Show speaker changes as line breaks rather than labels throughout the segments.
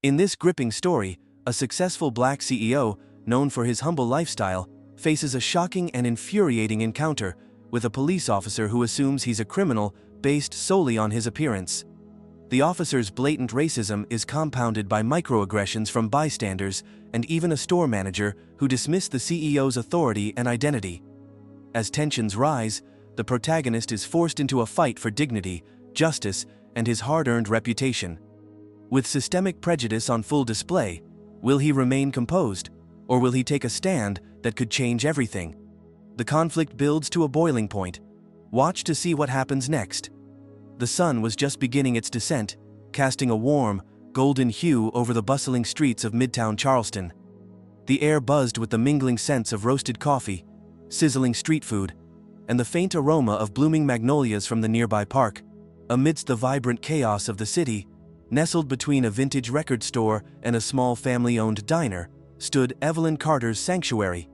In this gripping story, a successful black CEO, known for his humble lifestyle, faces a shocking and infuriating encounter with a police officer who assumes he's a criminal based solely on his appearance. The officer's blatant racism is compounded by microaggressions from bystanders and even a store manager who dismiss the CEO's authority and identity. As tensions rise, the protagonist is forced into a fight for dignity, justice, and his hard-earned reputation. With systemic prejudice on full display, will he remain composed, or will he take a stand that could change everything? The conflict builds to a boiling point. Watch to see what happens next. The sun was just beginning its descent, casting a warm, golden hue over the bustling streets of Midtown Charleston. The air buzzed with the mingling scents of roasted coffee, sizzling street food, and the faint aroma of blooming magnolias from the nearby park. Amidst the vibrant chaos of the city, nestled between a vintage record store and a small family-owned diner, stood Evelyn Carter's sanctuary,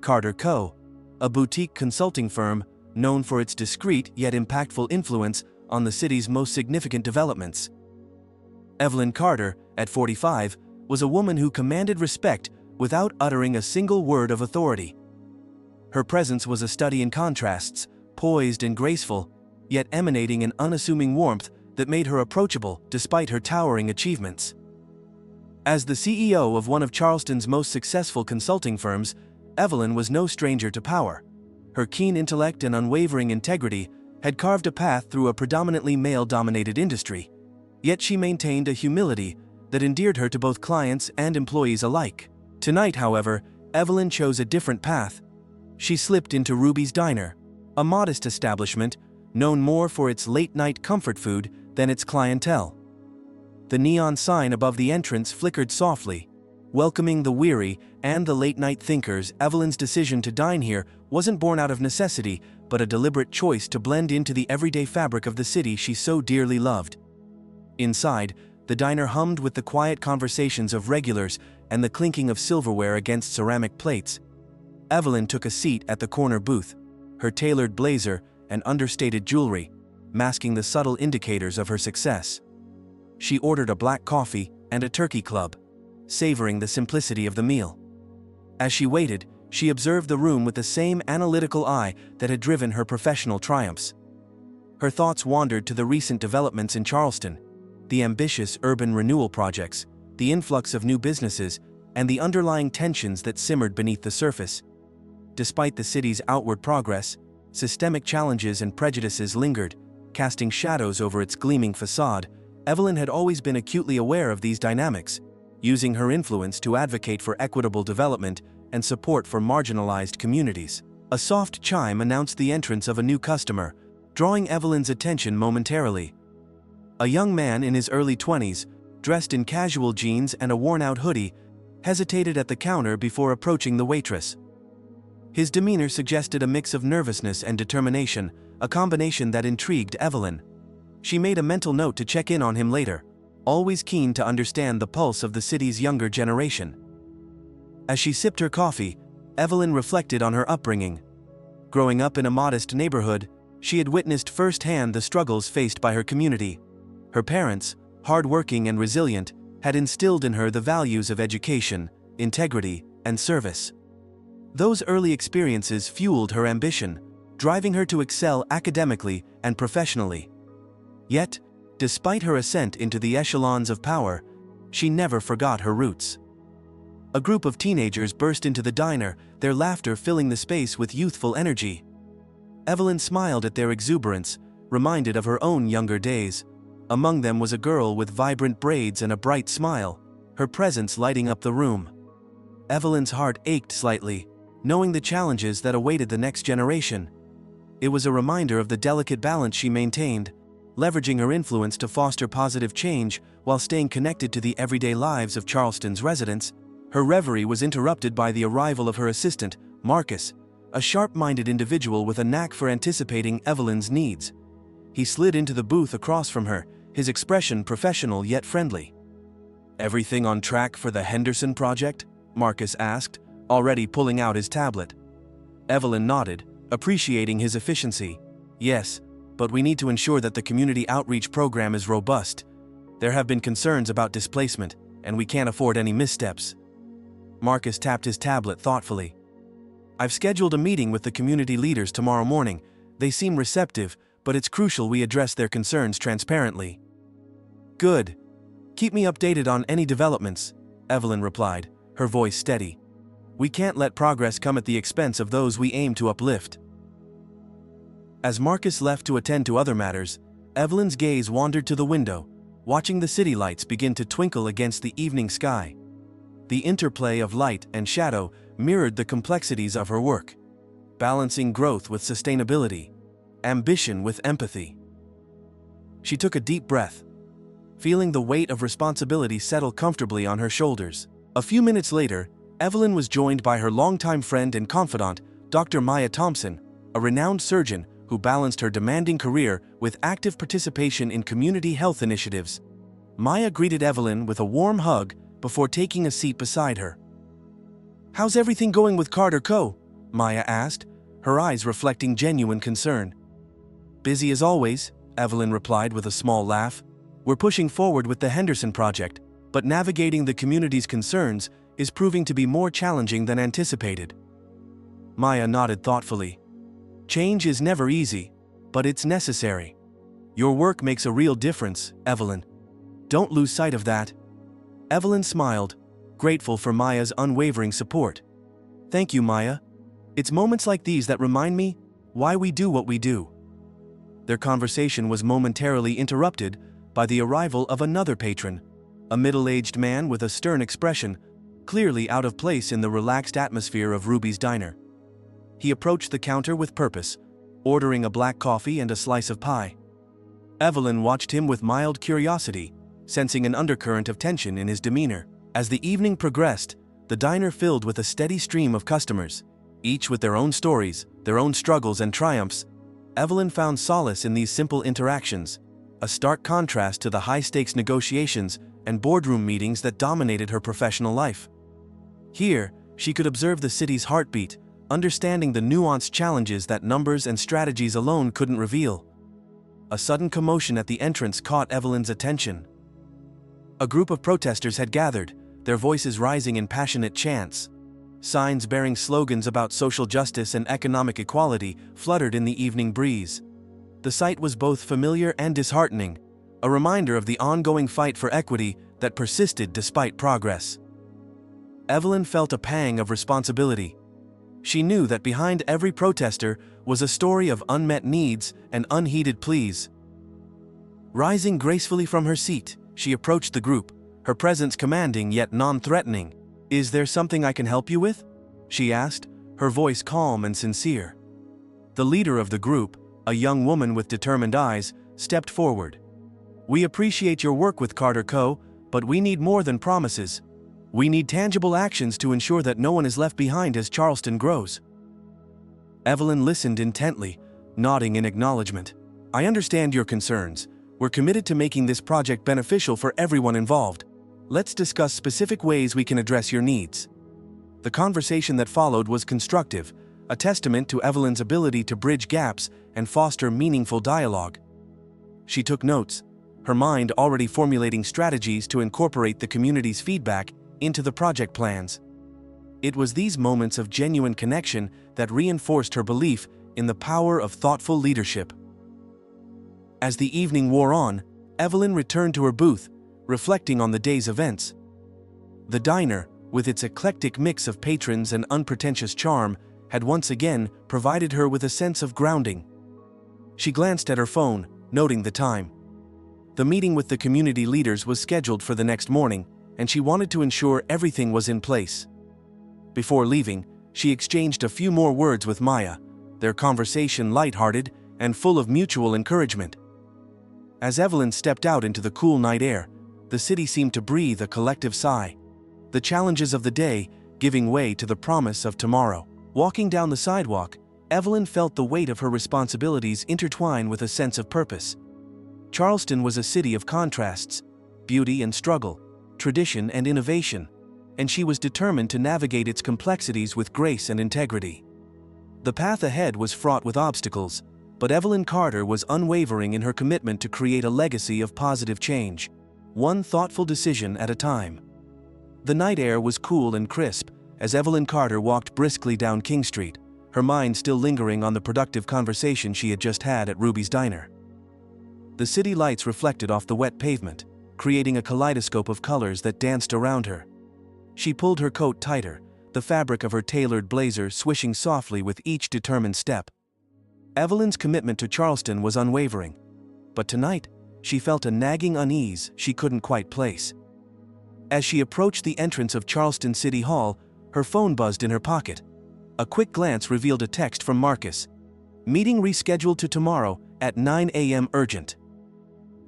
Carter Co., a boutique consulting firm known for its discreet yet impactful influence on the city's most significant developments. Evelyn Carter, at 45, was a woman who commanded respect without uttering a single word of authority. Her presence was a study in contrasts, poised and graceful, yet emanating an unassuming warmth that made her approachable despite her towering achievements. As the CEO of one of Charleston's most successful consulting firms, Evelyn was no stranger to power. Her keen intellect and unwavering integrity had carved a path through a predominantly male-dominated industry, yet she maintained a humility that endeared her to both clients and employees alike. Tonight, however, Evelyn chose a different path. She slipped into Ruby's Diner, a modest establishment known more for its late-night comfort food than its clientele. The neon sign above the entrance flickered softly, welcoming the weary and the late-night thinkers. Evelyn's decision to dine here wasn't born out of necessity, but a deliberate choice to blend into the everyday fabric of the city she so dearly loved. Inside, the diner hummed with the quiet conversations of regulars and the clinking of silverware against ceramic plates. Evelyn took a seat at the corner booth, her tailored blazer and understated jewelry masking the subtle indicators of her success. She ordered a black coffee and a turkey club, savoring the simplicity of the meal. As she waited, she observed the room with the same analytical eye that had driven her professional triumphs. Her thoughts wandered to the recent developments in Charleston, the ambitious urban renewal projects, the influx of new businesses, and the underlying tensions that simmered beneath the surface. Despite the city's outward progress, systemic challenges and prejudices lingered, casting shadows over its gleaming facade. Evelyn had always been acutely aware of these dynamics, using her influence to advocate for equitable development and support for marginalized communities. A soft chime announced the entrance of a new customer, drawing Evelyn's attention momentarily. A young man in his early 20s, dressed in casual jeans and a worn-out hoodie, hesitated at the counter before approaching the waitress. His demeanor suggested a mix of nervousness and determination, a combination that intrigued Evelyn. She made a mental note to check in on him later, always keen to understand the pulse of the city's younger generation. As she sipped her coffee, Evelyn reflected on her upbringing. Growing up in a modest neighborhood, she had witnessed firsthand the struggles faced by her community. Her parents, hardworking and resilient, had instilled in her the values of education, integrity, and service. Those early experiences fueled her ambition, driving her to excel academically and professionally. Yet, despite her ascent into the echelons of power, she never forgot her roots. A group of teenagers burst into the diner, their laughter filling the space with youthful energy. Evelyn smiled at their exuberance, reminded of her own younger days. Among them was a girl with vibrant braids and a bright smile, her presence lighting up the room. Evelyn's heart ached slightly, knowing the challenges that awaited the next generation. It was a reminder of the delicate balance she maintained, leveraging her influence to foster positive change while staying connected to the everyday lives of Charleston's residents. Her reverie was interrupted by the arrival of her assistant, Marcus, a sharp-minded individual with a knack for anticipating Evelyn's needs. He slid into the booth across from her, his expression professional yet friendly. "Everything on track for the Henderson project?" Marcus asked, already pulling out his tablet. Evelyn nodded, appreciating his efficiency. "Yes, but we need to ensure that the community outreach program is robust. There have been concerns about displacement, and we can't afford any missteps. Marcus tapped his tablet thoughtfully. I've scheduled a meeting with the community leaders tomorrow morning. They seem receptive, but it's crucial we address their concerns transparently. Good. Keep me updated on any developments, Evelyn replied, her voice steady. We can't let progress come at the expense of those we aim to uplift. As Marcus left to attend to other matters, Evelyn's gaze wandered to the window, watching the city lights begin to twinkle against the evening sky. The interplay of light and shadow mirrored the complexities of her work, balancing growth with sustainability, ambition with empathy. She took a deep breath, feeling the weight of responsibility settle comfortably on her shoulders. A few minutes later, Evelyn was joined by her longtime friend and confidant, Dr. Maya Thompson, a renowned surgeon who balanced her demanding career with active participation in community health initiatives. Maya greeted Evelyn with a warm hug before taking a seat beside her. How's everything going with Carter Co? Maya asked, her eyes reflecting genuine concern. Busy as always, Evelyn replied with a small laugh. We're pushing forward with the Henderson project, but navigating the community's concerns is proving to be more challenging than anticipated. Maya nodded thoughtfully. Change is never easy, but it's necessary. Your work makes a real difference, Evelyn. Don't lose sight of that. Evelyn smiled, grateful for Maya's unwavering support. Thank you, Maya. It's moments like these that remind me why we do what we do. Their conversation was momentarily interrupted by the arrival of another patron, a middle-aged man with a stern expression, clearly out of place in the relaxed atmosphere of Ruby's diner. He approached the counter with purpose, ordering a black coffee and a slice of pie. Evelyn watched him with mild curiosity, sensing an undercurrent of tension in his demeanor. As the evening progressed, the diner filled with a steady stream of customers, each with their own stories, their own struggles and triumphs. Evelyn found solace in these simple interactions, a stark contrast to the high-stakes negotiations and boardroom meetings that dominated her professional life. Here, she could observe the city's heartbeat, understanding the nuanced challenges that numbers and strategies alone couldn't reveal. A sudden commotion at the entrance caught Evelyn's attention. A group of protesters had gathered, their voices rising in passionate chants. Signs bearing slogans about social justice and economic equality fluttered in the evening breeze. The sight was both familiar and disheartening, a reminder of the ongoing fight for equity that persisted despite progress. Evelyn felt a pang of responsibility. She knew that behind every protester was a story of unmet needs and unheeded pleas. Rising gracefully from her seat, she approached the group, her presence commanding yet non-threatening. Is there something I can help you with? She asked, her voice calm and sincere. The leader of the group, a young woman with determined eyes, stepped forward. We appreciate your work with Carter Co., but we need more than promises. We need tangible actions to ensure that no one is left behind as Charleston grows. Evelyn listened intently, nodding in acknowledgement. I understand your concerns. We're committed to making this project beneficial for everyone involved. Let's discuss specific ways we can address your needs. The conversation that followed was constructive, a testament to Evelyn's ability to bridge gaps and foster meaningful dialogue. She took notes, her mind already formulating strategies to incorporate the community's feedback into the project plans. It was these moments of genuine connection that reinforced her belief in the power of thoughtful leadership. As the evening wore on, Evelyn returned to her booth, reflecting on the day's events. The diner, with its eclectic mix of patrons and unpretentious charm, had once again provided her with a sense of grounding. She glanced at her phone, noting the time. The meeting with the community leaders was scheduled for the next morning, and she wanted to ensure everything was in place. Before leaving, she exchanged a few more words with Maya, their conversation lighthearted and full of mutual encouragement. As Evelyn stepped out into the cool night air, the city seemed to breathe a collective sigh, the challenges of the day giving way to the promise of tomorrow. Walking down the sidewalk, Evelyn felt the weight of her responsibilities intertwine with a sense of purpose. Charleston was a city of contrasts, beauty and struggle, tradition and innovation, and she was determined to navigate its complexities with grace and integrity. The path ahead was fraught with obstacles, but Evelyn Carter was unwavering in her commitment to create a legacy of positive change, one thoughtful decision at a time. The night air was cool and crisp as Evelyn Carter walked briskly down King Street, her mind still lingering on the productive conversation she had just had at Ruby's diner. The city lights reflected off the wet pavement, creating a kaleidoscope of colors that danced around her. She pulled her coat tighter, the fabric of her tailored blazer swishing softly with each determined step. Evelyn's commitment to Charleston was unwavering, but tonight, she felt a nagging unease she couldn't quite place. As she approached the entrance of Charleston City Hall, her phone buzzed in her pocket. A quick glance revealed a text from Marcus. "Meeting rescheduled to tomorrow at 9 a.m. urgent."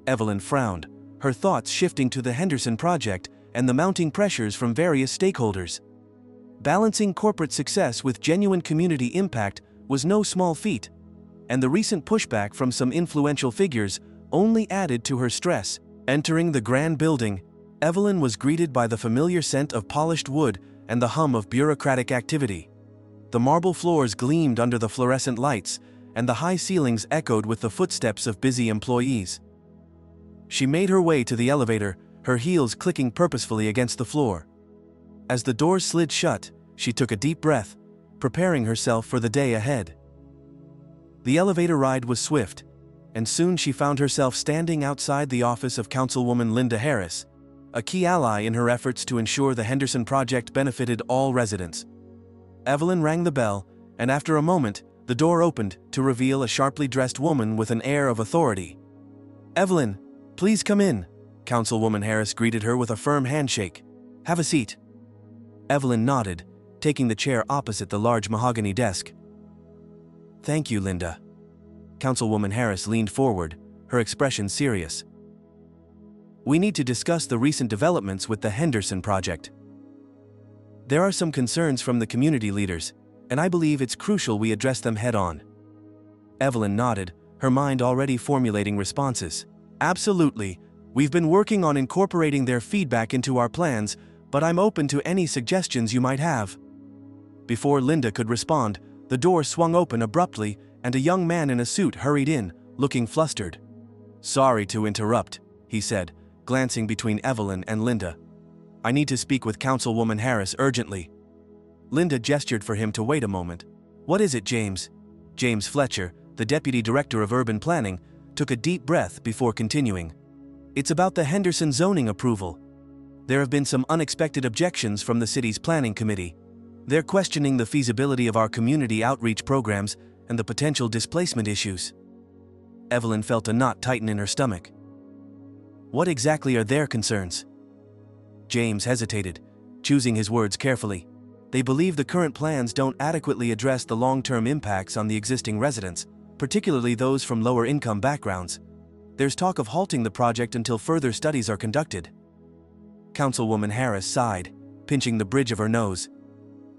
Evelyn frowned, her thoughts shifting to the Henderson project and the mounting pressures from various stakeholders. Balancing corporate success with genuine community impact was no small feat, and the recent pushback from some influential figures only added to her stress. Entering the grand building, Evelyn was greeted by the familiar scent of polished wood and the hum of bureaucratic activity. The marble floors gleamed under the fluorescent lights, and the high ceilings echoed with the footsteps of busy employees. She made her way to the elevator, her heels clicking purposefully against the floor. As the doors slid shut, she took a deep breath, preparing herself for the day ahead. The elevator ride was swift, and soon she found herself standing outside the office of Councilwoman Linda Harris, a key ally in her efforts to ensure the Henderson project benefited all residents. Evelyn rang the bell, and after a moment, the door opened to reveal a sharply dressed woman with an air of authority. "Evelyn, please come in," Councilwoman Harris greeted her with a firm handshake. "Have a seat." Evelyn nodded, taking the chair opposite the large mahogany desk. "Thank you, Linda." Councilwoman Harris leaned forward, her expression serious. "We need to discuss the recent developments with the Henderson project. There are some concerns from the community leaders, and I believe it's crucial we address them head-on." Evelyn nodded, her mind already formulating responses. "Absolutely. We've been working on incorporating their feedback into our plans, but I'm open to any suggestions you might have." Before Linda could respond, the door swung open abruptly, and a young man in a suit hurried in, looking flustered. "Sorry to interrupt," he said, glancing between Evelyn and Linda. "I need to speak with Councilwoman Harris urgently." Linda gestured for him to wait a moment. "What is it, James?" James Fletcher, the Deputy Director of Urban Planning, took a deep breath before continuing. "It's about the Henderson zoning approval. There have been some unexpected objections from the city's planning committee. They're questioning the feasibility of our community outreach programs and the potential displacement issues." Evelyn felt a knot tighten in her stomach. "What exactly are their concerns?" James hesitated, choosing his words carefully. "They believe the current plans don't adequately address the long-term impacts on the existing residents, particularly those from lower-income backgrounds. There's talk of halting the project until further studies are conducted." Councilwoman Harris sighed, pinching the bridge of her nose.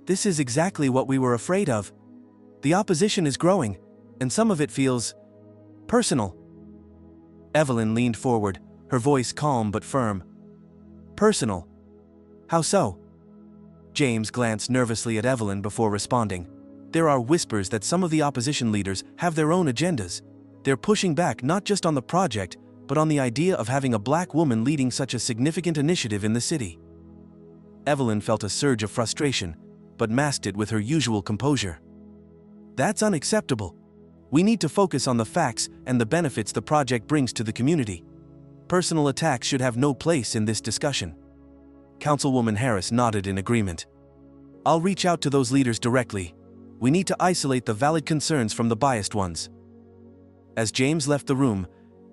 "This is exactly what we were afraid of. The opposition is growing, and some of it feels personal." Evelyn leaned forward, her voice calm but firm. "Personal? How so?" James glanced nervously at Evelyn before responding. "There are whispers that some of the opposition leaders have their own agendas. They're pushing back not just on the project, but on the idea of having a black woman leading such a significant initiative in the city." Evelyn felt a surge of frustration, but masked it with her usual composure. "That's unacceptable. We need to focus on the facts and the benefits the project brings to the community. Personal attacks should have no place in this discussion." Councilwoman Harris nodded in agreement. "I'll reach out to those leaders directly. We need to isolate the valid concerns from the biased ones." As James left the room,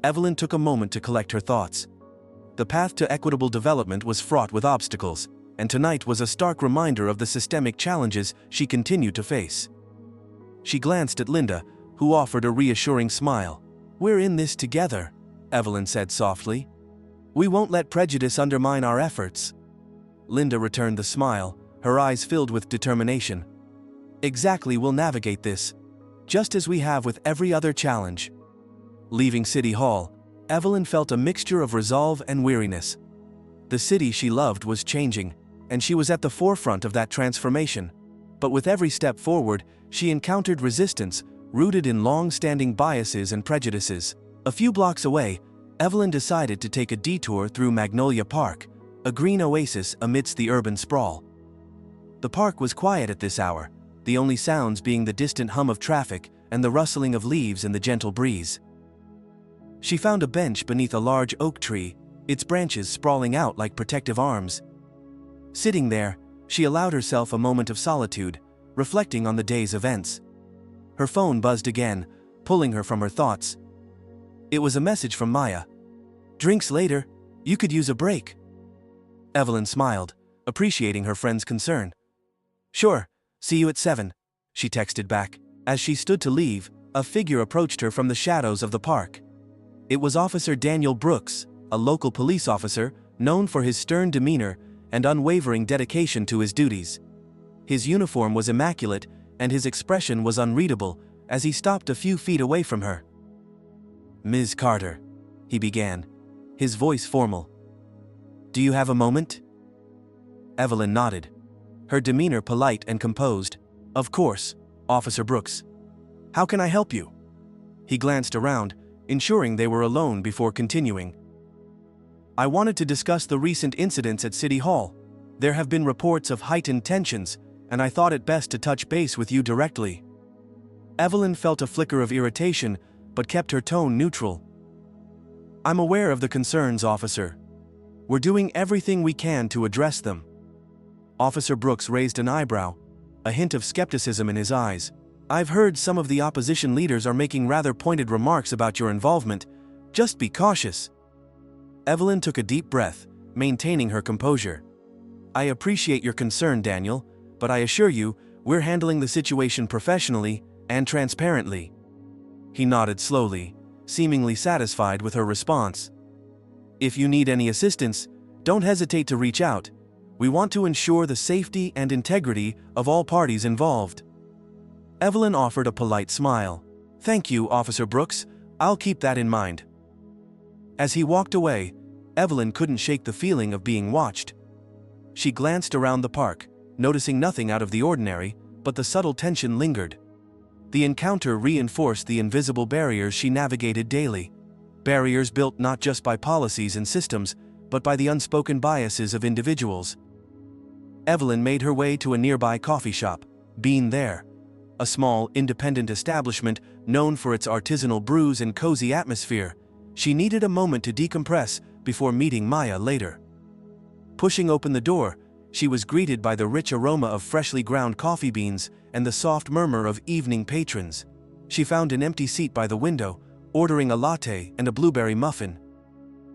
Evelyn took a moment to collect her thoughts. The path to equitable development was fraught with obstacles, and tonight was a stark reminder of the systemic challenges she continued to face. She glanced at Linda, who offered a reassuring smile. "We're in this together," Evelyn said softly. "We won't let prejudice undermine our efforts." Linda returned the smile, her eyes filled with determination. "Exactly, we'll navigate this, just as we have with every other challenge." Leaving City Hall, Evelyn felt a mixture of resolve and weariness. The city she loved was changing, and she was at the forefront of that transformation. But with every step forward, she encountered resistance, rooted in long-standing biases and prejudices. A few blocks away, Evelyn decided to take a detour through Magnolia Park, a green oasis amidst the urban sprawl. The park was quiet at this hour, the only sounds being the distant hum of traffic and the rustling of leaves in the gentle breeze. She found a bench beneath a large oak tree, its branches sprawling out like protective arms. Sitting there, she allowed herself a moment of solitude, reflecting on the day's events. Her phone buzzed again, pulling her from her thoughts. It was a message from Maya. "Drinks later, you could use a break." Evelyn smiled, appreciating her friend's concern. "Sure, see you at 7, she texted back. As she stood to leave, a figure approached her from the shadows of the park. It was Officer Daniel Brooks, a local police officer known for his stern demeanor and unwavering dedication to his duties. His uniform was immaculate, and his expression was unreadable as he stopped a few feet away from her. "Ms. Carter," he began, his voice formal. "Do you have a moment?" Evelyn nodded, her demeanor polite and composed. "Of course, Officer Brooks. How can I help you?" He glanced around, ensuring they were alone before continuing. "I wanted to discuss the recent incidents at City Hall. There have been reports of heightened tensions, and I thought it best to touch base with you directly." Evelyn felt a flicker of irritation, but kept her tone neutral. "I'm aware of the concerns, officer. We're doing everything we can to address them." Officer Brooks raised an eyebrow, a hint of skepticism in his eyes. "I've heard some of the opposition leaders are making rather pointed remarks about your involvement. Just be cautious." Evelyn took a deep breath, maintaining her composure. "I appreciate your concern, Daniel, but I assure you, we're handling the situation professionally and transparently." He nodded slowly, seemingly satisfied with her response. "If you need any assistance, don't hesitate to reach out. We want to ensure the safety and integrity of all parties involved." Evelyn offered a polite smile. "Thank you, Officer Brooks. I'll keep that in mind." As he walked away, Evelyn couldn't shake the feeling of being watched. She glanced around the park, noticing nothing out of the ordinary, but the subtle tension lingered. The encounter reinforced the invisible barriers she navigated daily. Barriers built not just by policies and systems, but by the unspoken biases of individuals. Evelyn made her way to a nearby coffee shop, Bean There, a small, independent establishment known for its artisanal brews and cozy atmosphere. She needed a moment to decompress before meeting Maya later. Pushing open the door, she was greeted by the rich aroma of freshly ground coffee beans and the soft murmur of evening patrons. She found an empty seat by the window, ordering a latte and a blueberry muffin.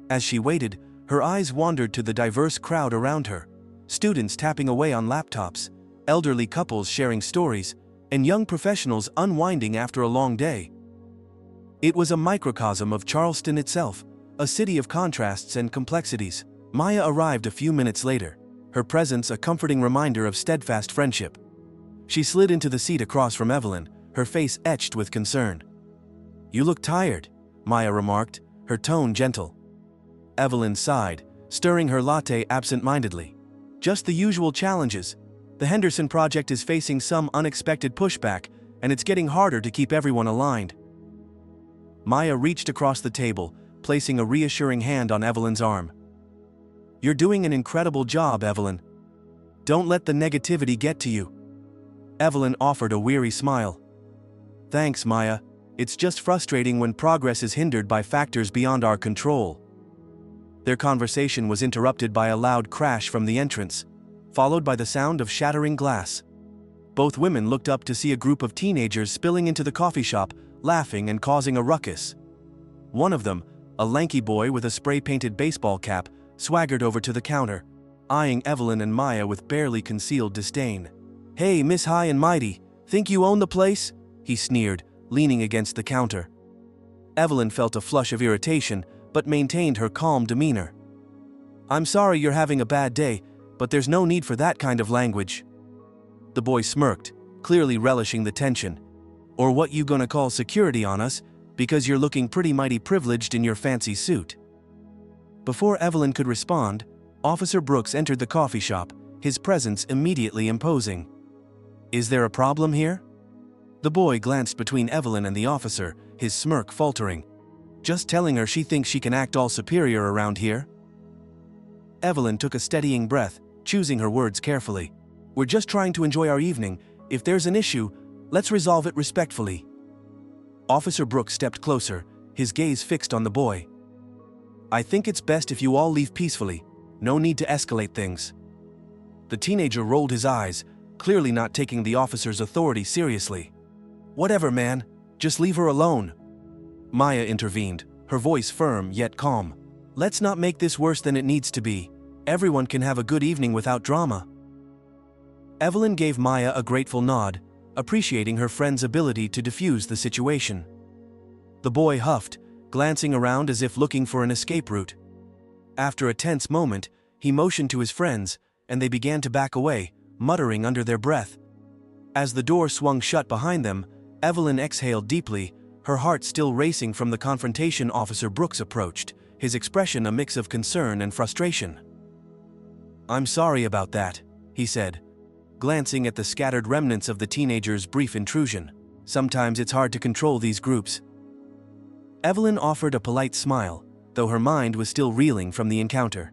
As she waited, her eyes wandered to the diverse crowd around her. Students tapping away on laptops, elderly couples sharing stories, and young professionals unwinding after a long day. It was a microcosm of Charleston itself, a city of contrasts and complexities. Maya arrived a few minutes later, her presence a comforting reminder of steadfast friendship. She slid into the seat across from Evelyn, her face etched with concern. "You look tired," Maya remarked, her tone gentle. Evelyn sighed, stirring her latte absent-mindedly. "Just the usual challenges. The Henderson project is facing some unexpected pushback, and it's getting harder to keep everyone aligned." Maya reached across the table, placing a reassuring hand on Evelyn's arm. "You're doing an incredible job, Evelyn. Don't let the negativity get to you." Evelyn offered a weary smile. "Thanks, Maya. It's just frustrating when progress is hindered by factors beyond our control." Their conversation was interrupted by a loud crash from the entrance, followed by the sound of shattering glass. Both women looked up to see a group of teenagers spilling into the coffee shop, laughing and causing a ruckus. One of them, a lanky boy with a spray-painted baseball cap, swaggered over to the counter, eyeing Evelyn and Maya with barely concealed disdain. "Hey, Miss High and Mighty, think you own the place?" he sneered, leaning against the counter. Evelyn felt a flush of irritation, but maintained her calm demeanor. "I'm sorry you're having a bad day, but there's no need for that kind of language." The boy smirked, clearly relishing the tension. "Or what you gonna call security on us, because you're looking pretty mighty privileged in your fancy suit." Before Evelyn could respond, Officer Brooks entered the coffee shop, his presence immediately imposing. "Is there a problem here?" The boy glanced between Evelyn and the officer, his smirk faltering. "Just telling her she thinks she can act all superior around here." Evelyn took a steadying breath, choosing her words carefully. "We're just trying to enjoy our evening. If there's an issue, let's resolve it respectfully." Officer Brooks stepped closer, his gaze fixed on the boy. "I think it's best if you all leave peacefully. No need to escalate things." The teenager rolled his eyes, clearly not taking the officer's authority seriously. "Whatever, man. Just leave her alone." Maya intervened, her voice firm yet calm. "Let's not make this worse than it needs to be. Everyone can have a good evening without drama." Evelyn gave Maya a grateful nod, appreciating her friend's ability to diffuse the situation. The boy huffed, glancing around as if looking for an escape route. After a tense moment, he motioned to his friends, and they began to back away, muttering under their breath. As the door swung shut behind them, Evelyn exhaled deeply, her heart still racing from the confrontation Officer Brooks approached, his expression a mix of concern and frustration. "I'm sorry about that," he said, glancing at the scattered remnants of the teenager's brief intrusion. "Sometimes it's hard to control these groups." Evelyn offered a polite smile, though her mind was still reeling from the encounter.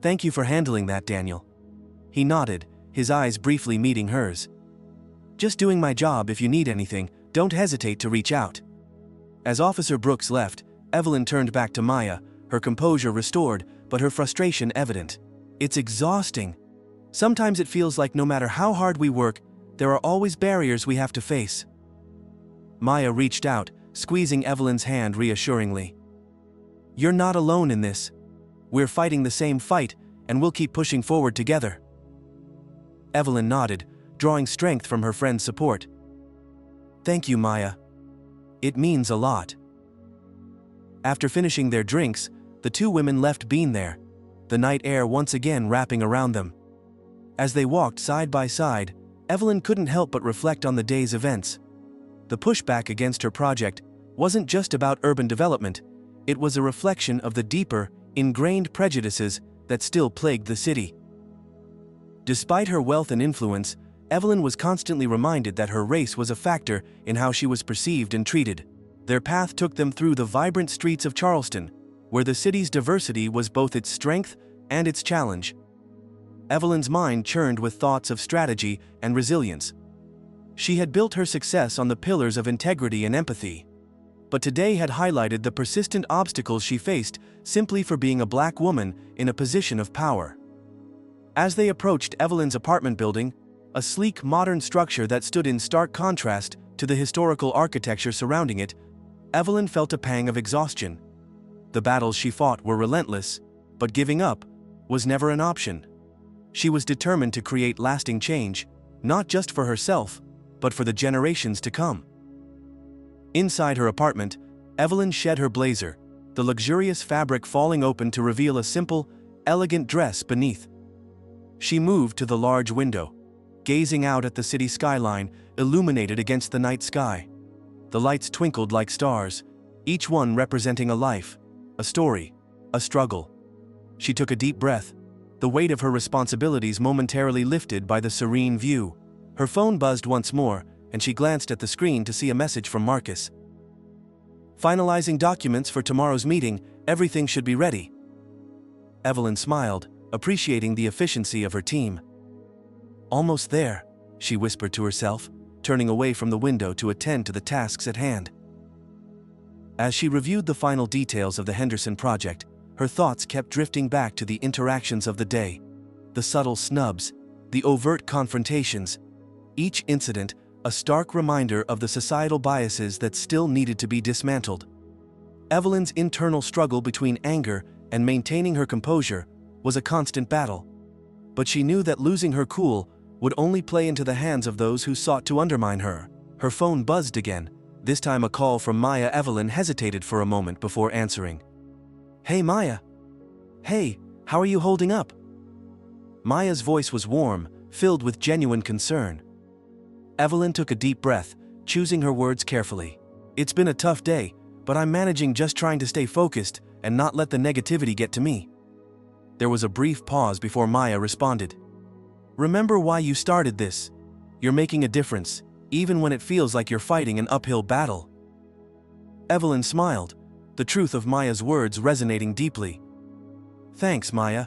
"Thank you for handling that, Daniel." He nodded, his eyes briefly meeting hers. "Just doing my job. If you need anything, don't hesitate to reach out." As Officer Brooks left, Evelyn turned back to Maya, her composure restored, but her frustration evident. "It's exhausting. Sometimes it feels like no matter how hard we work, there are always barriers we have to face." Maya reached out, squeezing Evelyn's hand reassuringly. "You're not alone in this. We're fighting the same fight, and we'll keep pushing forward together." Evelyn nodded, drawing strength from her friend's support. "Thank you, Maya. It means a lot." After finishing their drinks, the two women left Bean there, the night air once again wrapping around them. As they walked side by side, Evelyn couldn't help but reflect on the day's events. The pushback against her project wasn't just about urban development, it was a reflection of the deeper, ingrained prejudices that still plagued the city. Despite her wealth and influence, Evelyn was constantly reminded that her race was a factor in how she was perceived and treated. Their path took them through the vibrant streets of Charleston, where the city's diversity was both its strength and its challenge. Evelyn's mind churned with thoughts of strategy and resilience. She had built her success on the pillars of integrity and empathy, but today had highlighted the persistent obstacles she faced simply for being a black woman in a position of power. As they approached Evelyn's apartment building, a sleek modern structure that stood in stark contrast to the historical architecture surrounding it, Evelyn felt a pang of exhaustion. The battles she fought were relentless, but giving up was never an option. She was determined to create lasting change, not just for herself, but for the generations to come. Inside her apartment, Evelyn shed her blazer, the luxurious fabric falling open to reveal a simple, elegant dress beneath. She moved to the large window, gazing out at the city skyline illuminated against the night sky. The lights twinkled like stars, each one representing a life, a story, a struggle. She took a deep breath, the weight of her responsibilities momentarily lifted by the serene view. Her phone buzzed once more, and she glanced at the screen to see a message from Marcus. "Finalizing documents for tomorrow's meeting, everything should be ready." Evelyn smiled, appreciating the efficiency of her team. "Almost there," she whispered to herself, turning away from the window to attend to the tasks at hand. As she reviewed the final details of the Henderson project, her thoughts kept drifting back to the interactions of the day. The subtle snubs, the overt confrontations, each incident a stark reminder of the societal biases that still needed to be dismantled. Evelyn's internal struggle between anger and maintaining her composure was a constant battle, but she knew that losing her cool would only play into the hands of those who sought to undermine her. Her phone buzzed again, this time a call from Maya. Evelyn hesitated for a moment before answering. "Hey Maya. Hey, how are you holding up?" Maya's voice was warm, filled with genuine concern. Evelyn took a deep breath, choosing her words carefully. "It's been a tough day, but I'm managing, just trying to stay focused and not let the negativity get to me." There was a brief pause before Maya responded. "Remember why you started this. You're making a difference, even when it feels like you're fighting an uphill battle." Evelyn smiled, the truth of Maya's words resonating deeply. "Thanks, Maya.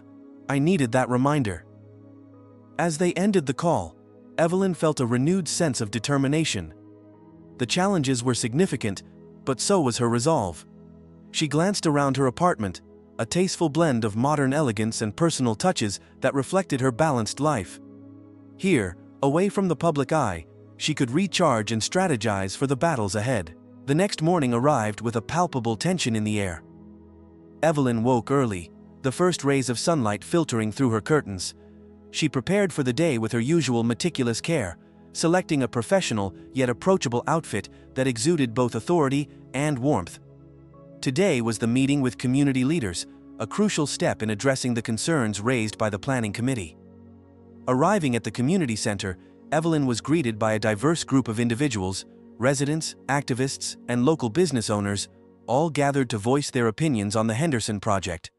I needed that reminder." As they ended the call, Evelyn felt a renewed sense of determination. The challenges were significant, but so was her resolve. She glanced around her apartment, a tasteful blend of modern elegance and personal touches that reflected her balanced life. Here, away from the public eye, she could recharge and strategize for the battles ahead. The next morning arrived with a palpable tension in the air. Evelyn woke early, the first rays of sunlight filtering through her curtains. She prepared for the day with her usual meticulous care, selecting a professional yet approachable outfit that exuded both authority and warmth. Today was the meeting with community leaders, a crucial step in addressing the concerns raised by the planning committee. Arriving at the community center, Evelyn was greeted by a diverse group of individuals, residents, activists, and local business owners, all gathered to voice their opinions on the Henderson project.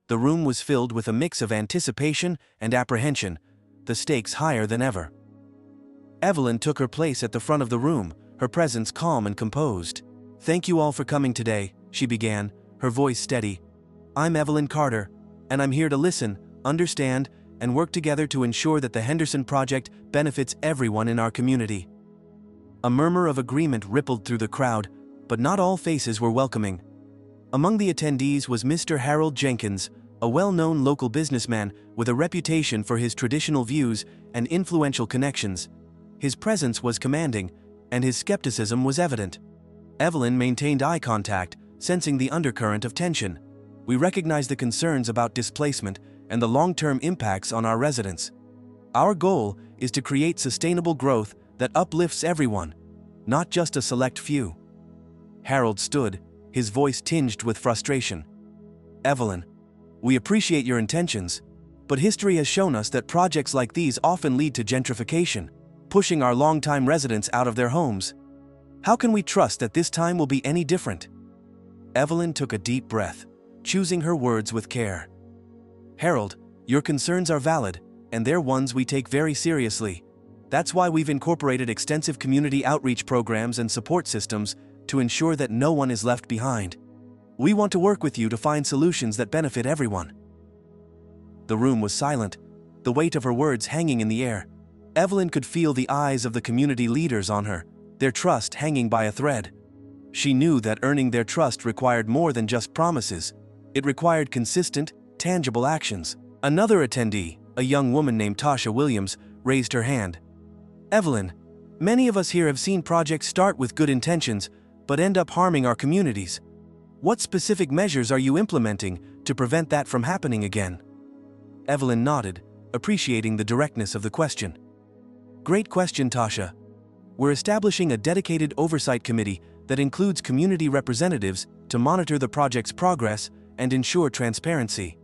The room was filled with a mix of anticipation and apprehension, the stakes higher than ever. Evelyn took her place at the front of the room, her presence calm and composed. "Thank you all for coming today," she began, her voice steady. "I'm Evelyn Carter, and I'm here to listen, understand, and work together to ensure that the Henderson project benefits everyone in our community." A murmur of agreement rippled through the crowd, but not all faces were welcoming. Among the attendees was Mr. Harold Jenkins, a well-known local businessman with a reputation for his traditional views and influential connections. His presence was commanding, and his skepticism was evident. Evelyn maintained eye contact, sensing the undercurrent of tension. "We recognize the concerns about displacement and the long-term impacts on our residents. Our goal is to create sustainable growth that uplifts everyone, not just a select few." Harold stood, his voice tinged with frustration. "Evelyn, we appreciate your intentions, but history has shown us that projects like these often lead to gentrification, pushing our longtime residents out of their homes. How can we trust that this time will be any different?" Evelyn took a deep breath, choosing her words with care. "Harold, your concerns are valid, and they're ones we take very seriously. That's why we've incorporated extensive community outreach programs and support systems to ensure that no one is left behind. We want to work with you to find solutions that benefit everyone." The room was silent, the weight of her words hanging in the air. Evelyn could feel the eyes of the community leaders on her, their trust hanging by a thread. She knew that earning their trust required more than just promises. It required consistent, tangible actions. Another attendee, a young woman named Tasha Williams, raised her hand. "Evelyn, many of us here have seen projects start with good intentions, but end up harming our communities. What specific measures are you implementing to prevent that from happening again?" Evelyn nodded, appreciating the directness of the question. "Great question, Tasha. We're establishing a dedicated oversight committee that includes community representatives to monitor the project's progress and ensure transparency.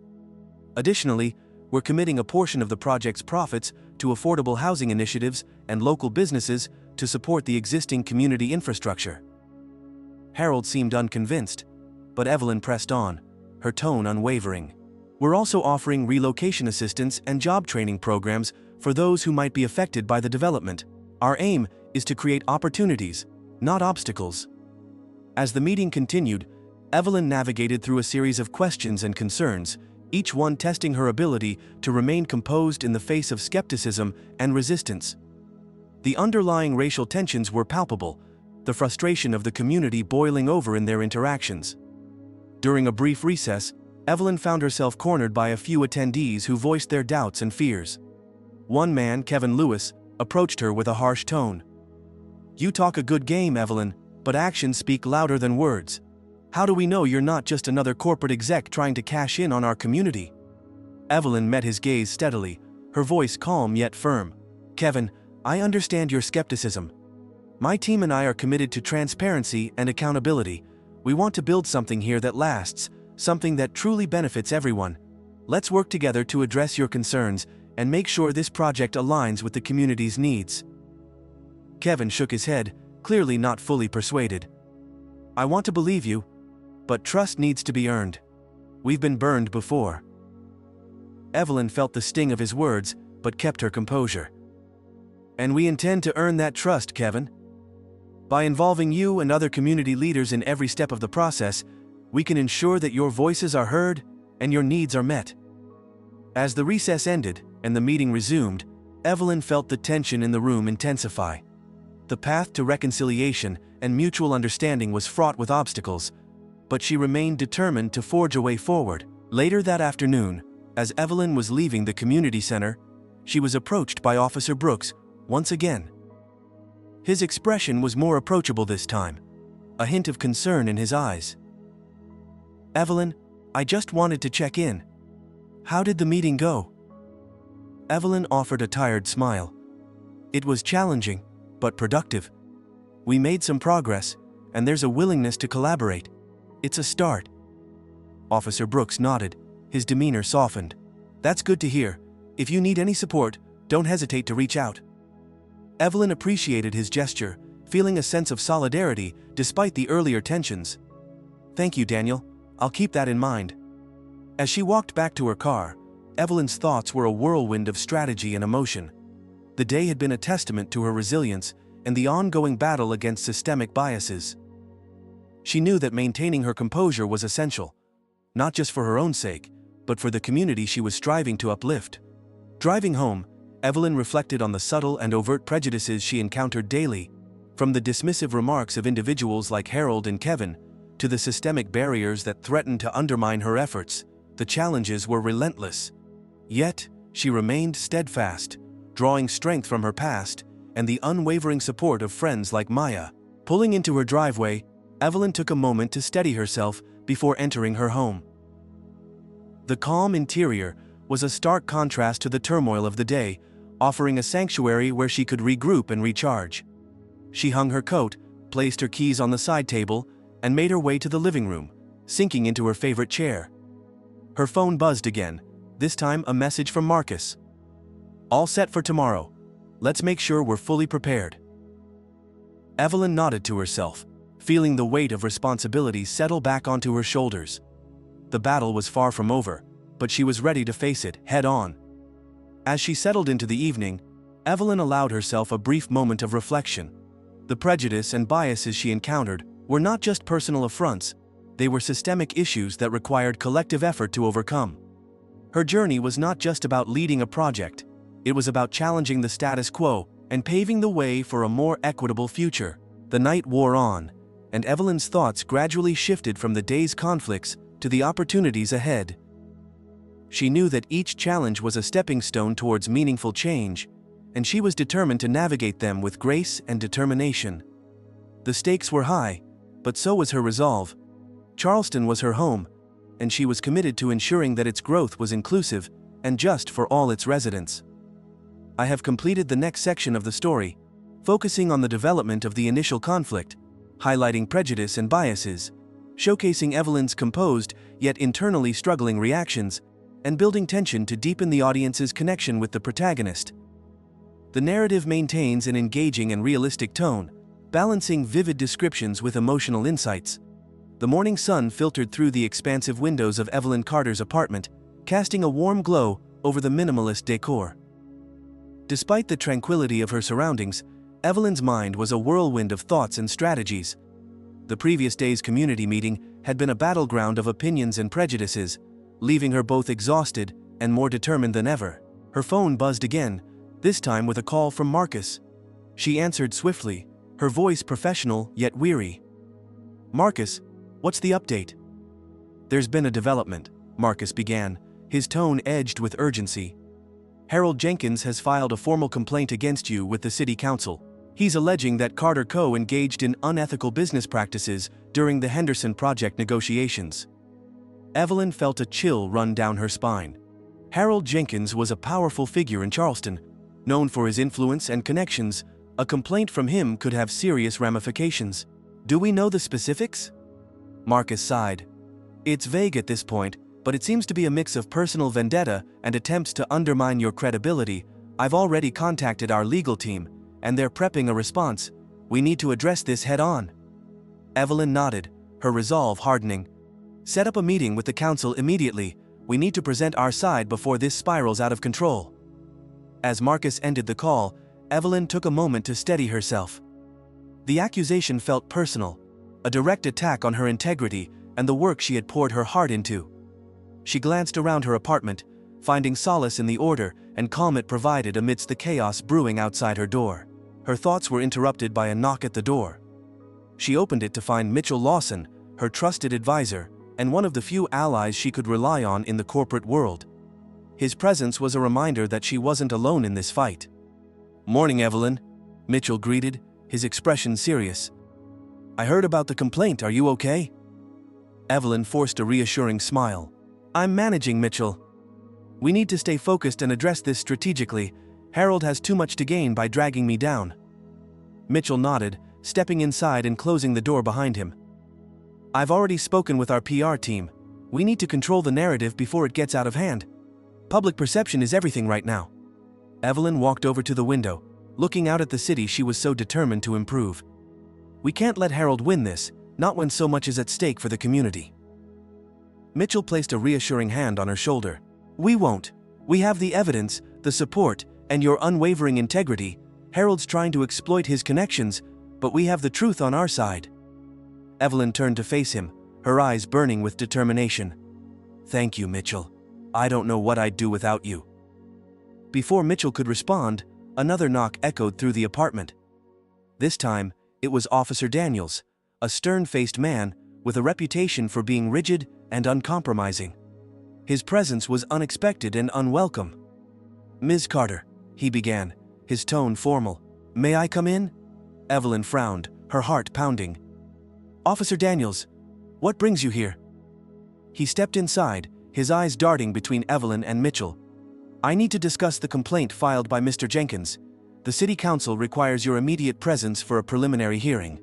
Additionally, we're committing a portion of the project's profits to affordable housing initiatives and local businesses to support the existing community infrastructure." Harold seemed unconvinced, but Evelyn pressed on, her tone unwavering. "We're also offering relocation assistance and job training programs for those who might be affected by the development. Our aim is to create opportunities, not obstacles." As the meeting continued, Evelyn navigated through a series of questions and concerns, each one testing her ability to remain composed in the face of skepticism and resistance. The underlying racial tensions were palpable, the frustration of the community boiling over in their interactions. During a brief recess, Evelyn found herself cornered by a few attendees who voiced their doubts and fears. One man, Kevin Lewis, approached her with a harsh tone. "You talk a good game, Evelyn, but actions speak louder than words. How do we know you're not just another corporate exec trying to cash in on our community?" Evelyn met his gaze steadily, her voice calm yet firm. "Kevin, I understand your skepticism. My team and I are committed to transparency and accountability. We want to build something here that lasts, something that truly benefits everyone. Let's work together to address your concerns and make sure this project aligns with the community's needs." Kevin shook his head, clearly not fully persuaded. "I want to believe you, but trust needs to be earned. We've been burned before." Evelyn felt the sting of his words, but kept her composure. "And we intend to earn that trust, Kevin. By involving you and other community leaders in every step of the process, we can ensure that your voices are heard and your needs are met." As the recess ended and the meeting resumed, Evelyn felt the tension in the room intensify. The path to reconciliation and mutual understanding was fraught with obstacles, but she remained determined to forge a way forward. Later that afternoon, as Evelyn was leaving the community center, she was approached by Officer Brooks once again. His expression was more approachable this time, a hint of concern in his eyes. "Evelyn, I just wanted to check in. How did the meeting go?" Evelyn offered a tired smile. "It was challenging, but productive. We made some progress, and there's a willingness to collaborate. It's a start." Officer Brooks nodded, his demeanor softened. "That's good to hear. If you need any support, don't hesitate to reach out." Evelyn appreciated his gesture, feeling a sense of solidarity despite the earlier tensions. "Thank you, Daniel. I'll keep that in mind." As she walked back to her car, Evelyn's thoughts were a whirlwind of strategy and emotion. The day had been a testament to her resilience and the ongoing battle against systemic biases. She knew that maintaining her composure was essential, not just for her own sake, but for the community she was striving to uplift. Driving home, Evelyn reflected on the subtle and overt prejudices she encountered daily, from the dismissive remarks of individuals like Harold and Kevin, to the systemic barriers that threatened to undermine her efforts. The challenges were relentless. Yet, she remained steadfast, drawing strength from her past and the unwavering support of friends like Maya. Pulling into her driveway, Evelyn took a moment to steady herself before entering her home. The calm interior was a stark contrast to the turmoil of the day, offering a sanctuary where she could regroup and recharge. She hung her coat, placed her keys on the side table, and made her way to the living room, sinking into her favorite chair. Her phone buzzed again, this time a message from Marcus. "All set for tomorrow. Let's make sure we're fully prepared." Evelyn nodded to herself, feeling the weight of responsibility settle back onto her shoulders. The battle was far from over, but she was ready to face it head-on. As she settled into the evening, Evelyn allowed herself a brief moment of reflection. The prejudice and biases she encountered were not just personal affronts, they were systemic issues that required collective effort to overcome. Her journey was not just about leading a project, it was about challenging the status quo and paving the way for a more equitable future. The night wore on, and Evelyn's thoughts gradually shifted from the day's conflicts to the opportunities ahead. She knew that each challenge was a stepping stone towards meaningful change, and she was determined to navigate them with grace and determination. The stakes were high, but so was her resolve. Charleston was her home, and she was committed to ensuring that its growth was inclusive and just for all its residents. I have completed the next section of the story, focusing on the development of the initial conflict, highlighting prejudice and biases, showcasing Evelyn's composed yet internally struggling reactions, and building tension to deepen the audience's connection with the protagonist. The narrative maintains an engaging and realistic tone, balancing vivid descriptions with emotional insights. The morning sun filtered through the expansive windows of Evelyn Carter's apartment, casting a warm glow over the minimalist decor. Despite the tranquility of her surroundings, Evelyn's mind was a whirlwind of thoughts and strategies. The previous day's community meeting had been a battleground of opinions and prejudices, leaving her both exhausted and more determined than ever. Her phone buzzed again, this time with a call from Marcus. She answered swiftly, her voice professional yet weary. "Marcus, what's the update?" "There's been a development," Marcus began, his tone edged with urgency. "Harold Jenkins has filed a formal complaint against you with the city council. He's alleging that Carter Co. engaged in unethical business practices during the Henderson project negotiations." Evelyn felt a chill run down her spine. Harold Jenkins was a powerful figure in Charleston, known for his influence and connections. A complaint from him could have serious ramifications. "Do we know the specifics?" Marcus sighed. "It's vague at this point, but it seems to be a mix of personal vendetta and attempts to undermine your credibility. I've already contacted our legal team, and they're prepping a response. We need to address this head-on." Evelyn nodded, her resolve hardening. "Set up a meeting with the council immediately. We need to present our side before this spirals out of control." As Marcus ended the call, Evelyn took a moment to steady herself. The accusation felt personal, a direct attack on her integrity and the work she had poured her heart into. She glanced around her apartment, finding solace in the order and calm it provided amidst the chaos brewing outside her door. Her thoughts were interrupted by a knock at the door. She opened it to find Mitchell Lawson, her trusted advisor, and one of the few allies she could rely on in the corporate world. His presence was a reminder that she wasn't alone in this fight. "Morning, Evelyn," Mitchell greeted, his expression serious. "I heard about the complaint, are you okay?" Evelyn forced a reassuring smile. "I'm managing, Mitchell. We need to stay focused and address this strategically. Harold has too much to gain by dragging me down." Mitchell nodded, stepping inside and closing the door behind him. "I've already spoken with our PR team. We need to control the narrative before it gets out of hand. Public perception is everything right now." Evelyn walked over to the window, looking out at the city she was so determined to improve. "We can't let Harold win this, not when so much is at stake for the community." Mitchell placed a reassuring hand on her shoulder. "We won't. We have the evidence, the support, and your unwavering integrity. Harold's trying to exploit his connections, but we have the truth on our side." Evelyn turned to face him, her eyes burning with determination. "Thank you, Mitchell. I don't know what I'd do without you." Before Mitchell could respond, another knock echoed through the apartment. This time, it was Officer Daniels, a stern-faced man with a reputation for being rigid and uncompromising. His presence was unexpected and unwelcome. "Ms. Carter," he began, his tone formal. "May I come in?" Evelyn frowned, her heart pounding. "Officer Daniels, what brings you here?" He stepped inside, his eyes darting between Evelyn and Mitchell. "I need to discuss the complaint filed by Mr. Jenkins. The City Council requires your immediate presence for a preliminary hearing."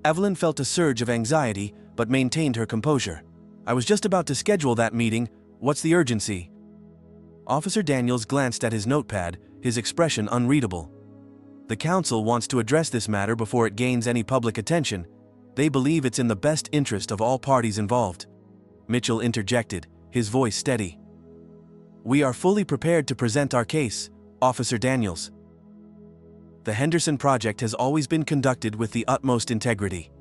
Evelyn felt a surge of anxiety, but maintained her composure. "I was just about to schedule that meeting. What's the urgency?" Officer Daniels glanced at his notepad, his expression unreadable. "The council wants to address this matter before it gains any public attention. They believe it's in the best interest of all parties involved." Mitchell interjected, his voice steady. "We are fully prepared to present our case, Officer Daniels. The Henderson Project has always been conducted with the utmost integrity."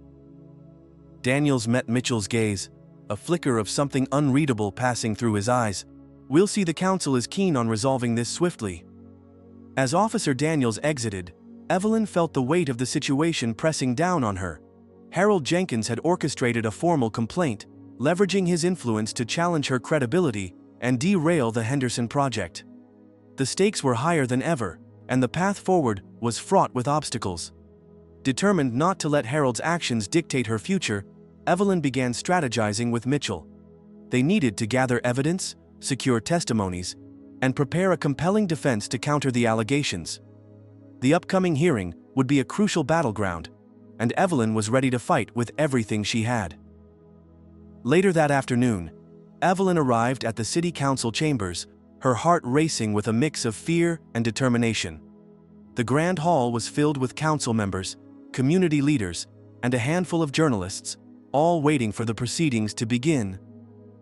Daniels met Mitchell's gaze, a flicker of something unreadable passing through his eyes. "We'll see the council is keen on resolving this swiftly." As Officer Daniels exited, Evelyn felt the weight of the situation pressing down on her. Harold Jenkins had orchestrated a formal complaint, leveraging his influence to challenge her credibility and derail the Henderson Project. The stakes were higher than ever, and the path forward was fraught with obstacles. Determined not to let Harold's actions dictate her future, Evelyn began strategizing with Mitchell. They needed to gather evidence, secure testimonies, and prepare a compelling defense to counter the allegations. The upcoming hearing would be a crucial battleground, and Evelyn was ready to fight with everything she had. Later that afternoon, Evelyn arrived at the City Council chambers, her heart racing with a mix of fear and determination. The grand hall was filled with council members, community leaders, and a handful of journalists, all waiting for the proceedings to begin.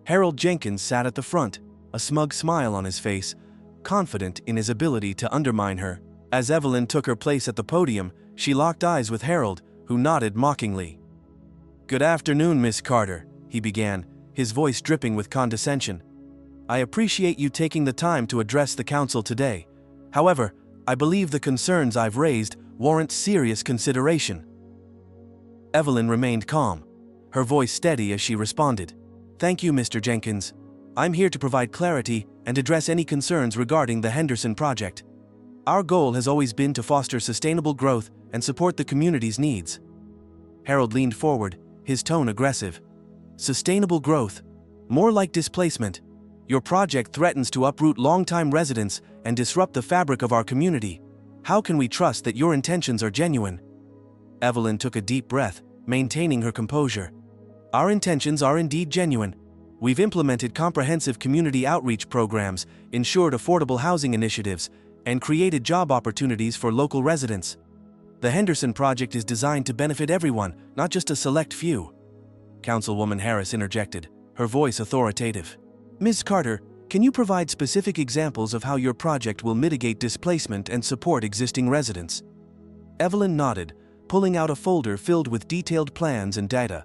Harold Jenkins sat at the front, a smug smile on his face, confident in his ability to undermine her. As Evelyn took her place at the podium, she locked eyes with Harold, who nodded mockingly. "Good afternoon, Miss Carter," he began, his voice dripping with condescension. "I appreciate you taking the time to address the council today. However, I believe the concerns I've raised warrant serious consideration." Evelyn remained calm, her voice steady as she responded. "Thank you, Mr. Jenkins. I'm here to provide clarity and address any concerns regarding the Henderson Project. Our goal has always been to foster sustainable growth and support the community's needs." Harold leaned forward, his tone aggressive. "Sustainable growth? More like displacement. Your project threatens to uproot longtime residents and disrupt the fabric of our community. How can we trust that your intentions are genuine?" Evelyn took a deep breath, maintaining her composure. "Our intentions are indeed genuine. We've implemented comprehensive community outreach programs, ensured affordable housing initiatives, and created job opportunities for local residents. The Henderson Project is designed to benefit everyone, not just a select few." Councilwoman Harris interjected, her voice authoritative. "Ms. Carter, can you provide specific examples of how your project will mitigate displacement and support existing residents?" Evelyn nodded, pulling out a folder filled with detailed plans and data.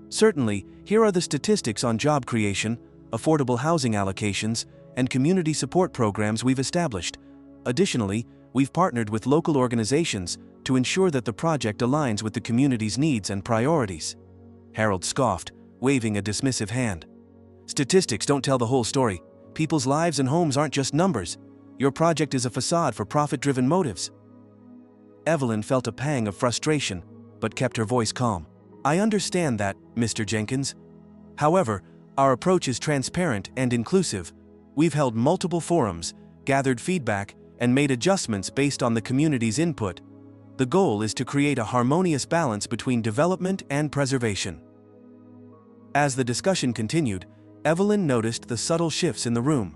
"Certainly, here are the statistics on job creation, affordable housing allocations, and community support programs we've established. Additionally, we've partnered with local organizations to ensure that the project aligns with the community's needs and priorities." Harold scoffed, waving a dismissive hand. "Statistics don't tell the whole story. People's lives and homes aren't just numbers. Your project is a facade for profit-driven motives." Evelyn felt a pang of frustration, but kept her voice calm. "I understand that, Mr. Jenkins. However, our approach is transparent and inclusive. We've held multiple forums, gathered feedback, and made adjustments based on the community's input. The goal is to create a harmonious balance between development and preservation." As the discussion continued, Evelyn noticed the subtle shifts in the room.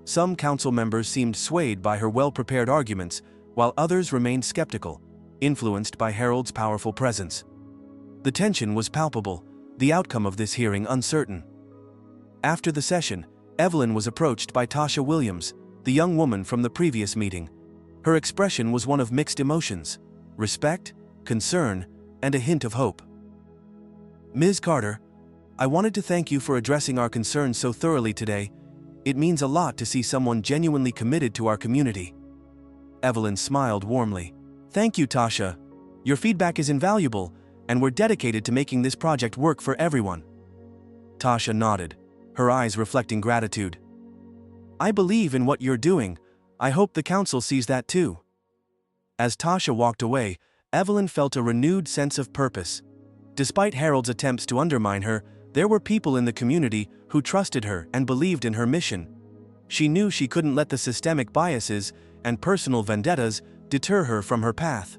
Some council members seemed swayed by her well-prepared arguments, while others remained skeptical, influenced by Harold's powerful presence. The tension was palpable, the outcome of this hearing uncertain. After the session, Evelyn was approached by Tasha Williams, the young woman from the previous meeting. Her expression was one of mixed emotions: respect, concern, and a hint of hope. "Ms. Carter, I wanted to thank you for addressing our concerns so thoroughly today. It means a lot to see someone genuinely committed to our community." Evelyn smiled warmly. "Thank you, Tasha. Your feedback is invaluable, and we're dedicated to making this project work for everyone." Tasha nodded, her eyes reflecting gratitude. "I believe in what you're doing. I hope the council sees that too." As Tasha walked away, Evelyn felt a renewed sense of purpose. Despite Harold's attempts to undermine her, there were people in the community who trusted her and believed in her mission. She knew she couldn't let the systemic biases and personal vendettas deter her from her path.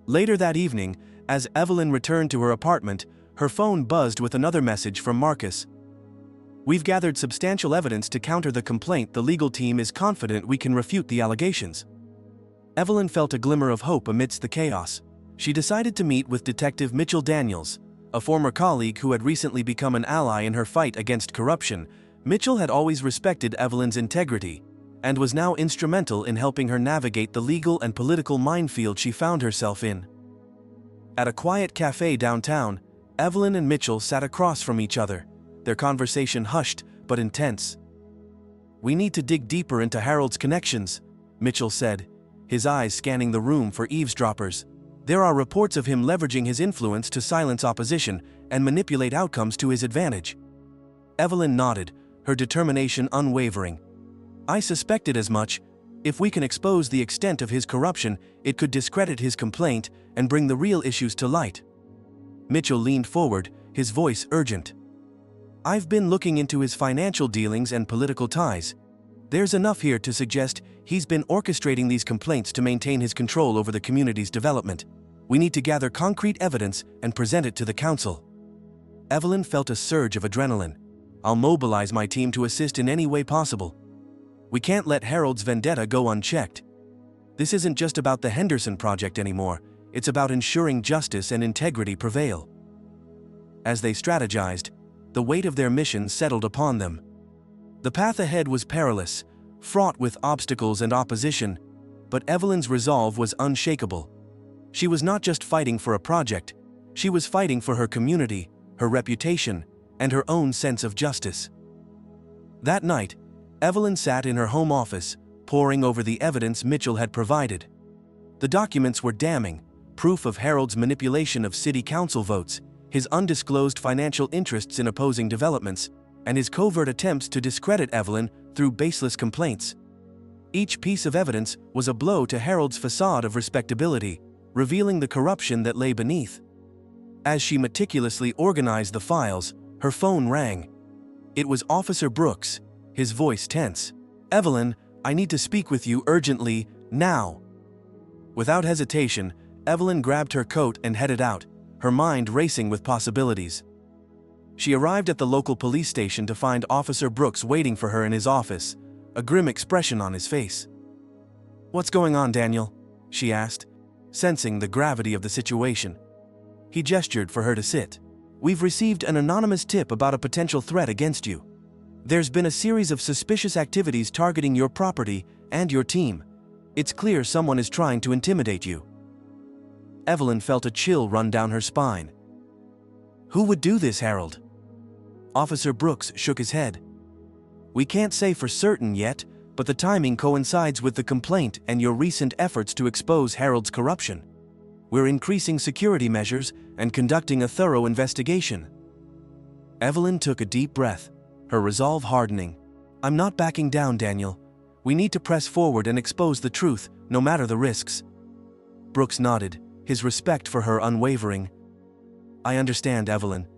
Later that evening, as Evelyn returned to her apartment, her phone buzzed with another message from Marcus. "We've gathered substantial evidence to counter the complaint. The legal team is confident we can refute the allegations." Evelyn felt a glimmer of hope amidst the chaos. She decided to meet with Detective Mitchell Daniels, a former colleague who had recently become an ally in her fight against corruption. Mitchell had always respected Evelyn's integrity, and was now instrumental in helping her navigate the legal and political minefield she found herself in. At a quiet cafe downtown, Evelyn and Mitchell sat across from each other, their conversation hushed but intense. "We need to dig deeper into Harold's connections," Mitchell said, his eyes scanning the room for eavesdroppers. "There are reports of him leveraging his influence to silence opposition and manipulate outcomes to his advantage." Evelyn nodded, her determination unwavering. "I suspected as much. If we can expose the extent of his corruption, it could discredit his complaint and bring the real issues to light." Mitchell leaned forward, his voice urgent. "I've been looking into his financial dealings and political ties. There's enough here to suggest he's been orchestrating these complaints to maintain his control over the community's development. We need to gather concrete evidence and present it to the council." Evelyn felt a surge of adrenaline. "I'll mobilize my team to assist in any way possible. We can't let Harold's vendetta go unchecked. This isn't just about the Henderson Project anymore, it's about ensuring justice and integrity prevail." As they strategized, the weight of their mission settled upon them. The path ahead was perilous, fraught with obstacles and opposition, but Evelyn's resolve was unshakable. She was not just fighting for a project, she was fighting for her community, her reputation, and her own sense of justice. That night, Evelyn sat in her home office, poring over the evidence Mitchell had provided. The documents were damning, proof of Harold's manipulation of city council votes, his undisclosed financial interests in opposing developments, and his covert attempts to discredit Evelyn through baseless complaints. Each piece of evidence was a blow to Harold's facade of respectability, revealing the corruption that lay beneath. As she meticulously organized the files, her phone rang. It was Officer Brooks, his voice tense. "Evelyn, I need to speak with you urgently, now." Without hesitation, Evelyn grabbed her coat and headed out, her mind racing with possibilities. She arrived at the local police station to find Officer Brooks waiting for her in his office, a grim expression on his face. "What's going on, Daniel?" she asked, sensing the gravity of the situation. He gestured for her to sit. "We've received an anonymous tip about a potential threat against you. There's been a series of suspicious activities targeting your property and your team. It's clear someone is trying to intimidate you." Evelyn felt a chill run down her spine. "Who would do this, Harold?" Officer Brooks shook his head. We can't say for certain yet, but the timing coincides with the complaint and your recent efforts to expose Harold's corruption. We're increasing security measures and conducting a thorough investigation." Evelyn took a deep breath, her resolve hardening. "I'm not backing down, Daniel. We need to press forward and expose the truth, no matter the risks." Brooks nodded, his respect for her unwavering. "I understand, Evelyn.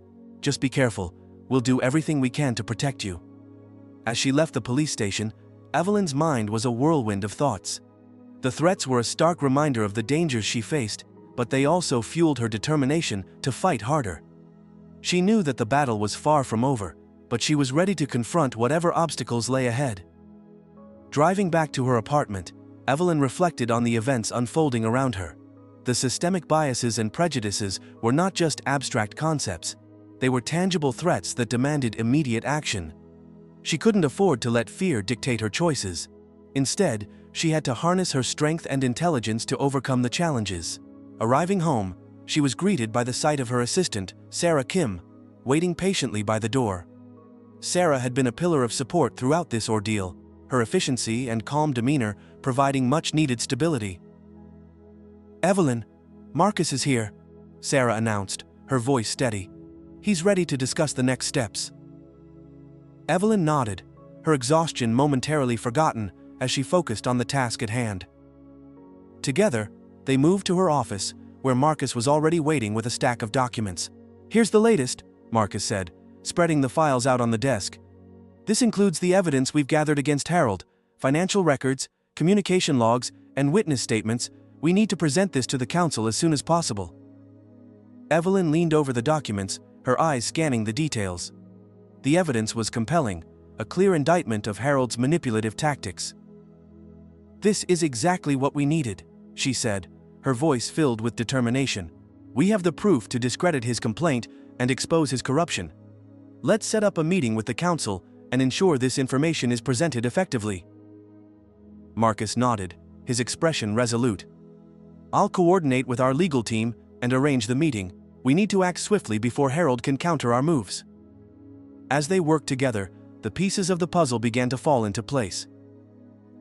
Just be careful. We'll do everything we can to protect you." As she left the police station, Evelyn's mind was a whirlwind of thoughts. The threats were a stark reminder of the dangers she faced, but they also fueled her determination to fight harder. She knew that the battle was far from over, but she was ready to confront whatever obstacles lay ahead. Driving back to her apartment, Evelyn reflected on the events unfolding around her. The systemic biases and prejudices were not just abstract concepts, they were tangible threats that demanded immediate action. She couldn't afford to let fear dictate her choices. Instead, she had to harness her strength and intelligence to overcome the challenges. Arriving home, she was greeted by the sight of her assistant, Sarah Kim, waiting patiently by the door. Sarah had been a pillar of support throughout this ordeal, her efficiency and calm demeanor providing much-needed stability. "Evelyn, Marcus is here," Sarah announced, her voice steady. "He's ready to discuss the next steps." Evelyn nodded, her exhaustion momentarily forgotten as she focused on the task at hand. Together, they moved to her office, where Marcus was already waiting with a stack of documents. "Here's the latest," Marcus said, spreading the files out on the desk. "This includes the evidence we've gathered against Harold, financial records, communication logs, and witness statements. We need to present this to the council as soon as possible." Evelyn leaned over the documents, her eyes scanning the details. The evidence was compelling, a clear indictment of Harold's manipulative tactics. "This is exactly what we needed," she said, her voice filled with determination. "We have the proof to discredit his complaint and expose his corruption. Let's set up a meeting with the council and ensure this information is presented effectively." Marcus nodded, his expression resolute. "I'll coordinate with our legal team and arrange the meeting. We need to act swiftly before Harold can counter our moves." As they worked together, the pieces of the puzzle began to fall into place.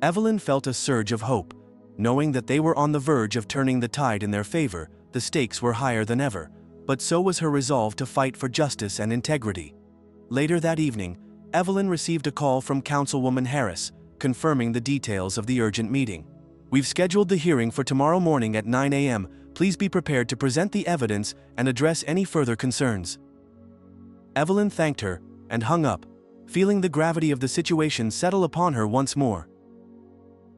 Evelyn felt a surge of hope, knowing that they were on the verge of turning the tide in their favor. The stakes were higher than ever, but so was her resolve to fight for justice and integrity. Later that evening, Evelyn received a call from Councilwoman Harris, confirming the details of the urgent meeting. "We've scheduled the hearing for tomorrow morning at 9 a.m. Please be prepared to present the evidence and address any further concerns." Evelyn thanked her and hung up, feeling the gravity of the situation settle upon her once more.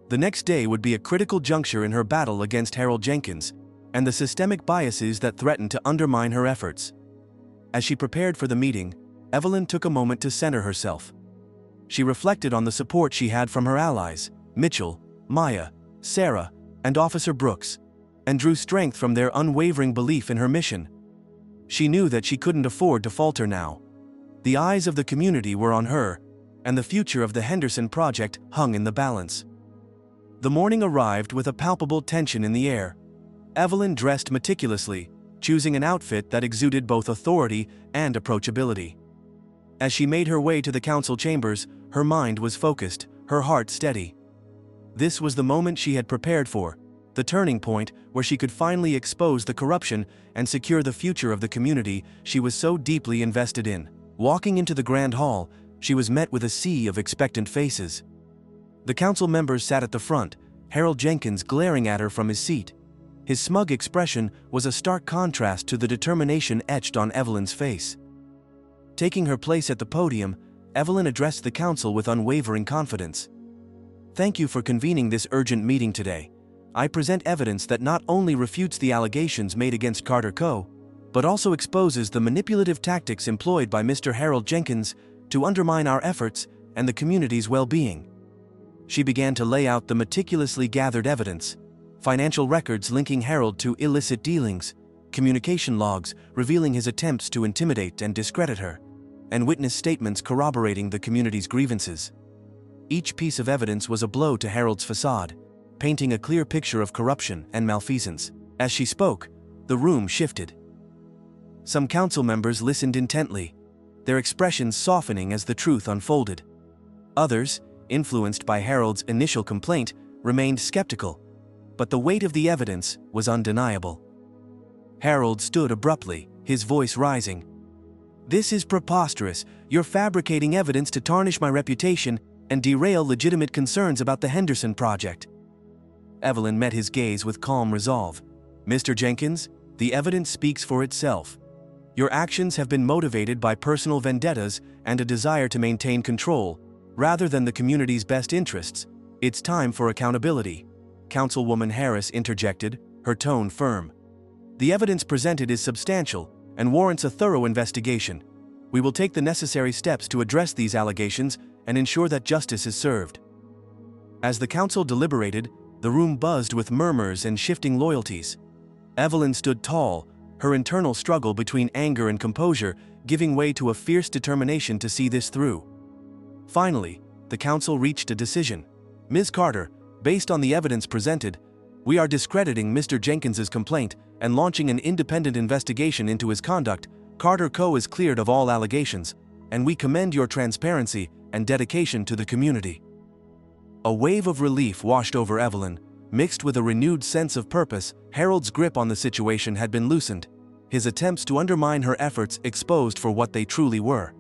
The next day would be a critical juncture in her battle against Harold Jenkins and the systemic biases that threatened to undermine her efforts. As she prepared for the meeting, Evelyn took a moment to center herself. She reflected on the support she had from her allies, Mitchell, Maya, Sarah, and Officer Brooks, and drew strength from their unwavering belief in her mission. She knew that she couldn't afford to falter now. The eyes of the community were on her, and the future of the Henderson project hung in the balance. The morning arrived with a palpable tension in the air. Evelyn dressed meticulously, choosing an outfit that exuded both authority and approachability. As she made her way to the council chambers, her mind was focused, her heart steady. This was the moment she had prepared for, the turning point where she could finally expose the corruption and secure the future of the community she was so deeply invested in. Walking into the Grand Hall, she was met with a sea of expectant faces. The council members sat at the front, Harold Jenkins glaring at her from his seat. His smug expression was a stark contrast to the determination etched on Evelyn's face. Taking her place at the podium, Evelyn addressed the council with unwavering confidence. "Thank you for convening this urgent meeting today. I present evidence that not only refutes the allegations made against Carter Co., but also exposes the manipulative tactics employed by Mr. Harold Jenkins to undermine our efforts and the community's well-being." She began to lay out the meticulously gathered evidence: financial records linking Harold to illicit dealings, communication logs revealing his attempts to intimidate and discredit her, and witness statements corroborating the community's grievances. Each piece of evidence was a blow to Harold's facade, painting a clear picture of corruption and malfeasance. As she spoke, the room shifted. Some council members listened intently, their expressions softening as the truth unfolded. Others, influenced by Harold's initial complaint, remained skeptical. But the weight of the evidence was undeniable. Harold stood abruptly, his voice rising. "This is preposterous. You're fabricating evidence to tarnish my reputation and derail legitimate concerns about the Henderson project." Evelyn met his gaze with calm resolve. "Mr. Jenkins, the evidence speaks for itself. Your actions have been motivated by personal vendettas and a desire to maintain control, rather than the community's best interests. It's time for accountability." Councilwoman Harris interjected, her tone firm. "The evidence presented is substantial and warrants a thorough investigation. We will take the necessary steps to address these allegations and ensure that justice is served." As the council deliberated, the room buzzed with murmurs and shifting loyalties. Evelyn stood tall, her internal struggle between anger and composure giving way to a fierce determination to see this through. Finally, the council reached a decision. "Ms. Carter, based on the evidence presented, we are discrediting Mr. Jenkins's complaint and launching an independent investigation into his conduct. Carter Co. is cleared of all allegations, and we commend your transparency and dedication to the community." A wave of relief washed over Evelyn, mixed with a renewed sense of purpose. Harold's grip on the situation had been loosened, his attempts to undermine her efforts exposed for what they truly were.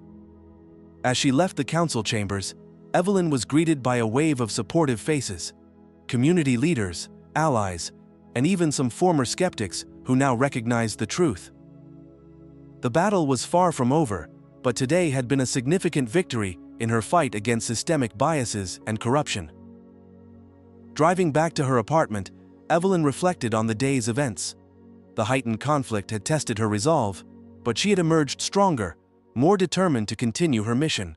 As she left the council chambers, Evelyn was greeted by a wave of supportive faces. Community leaders, allies, and even some former skeptics who now recognized the truth. The battle was far from over, but today had been a significant victory in her fight against systemic biases and corruption. Driving back to her apartment, Evelyn reflected on the day's events. The heightened conflict had tested her resolve, but she had emerged stronger, more determined to continue her mission.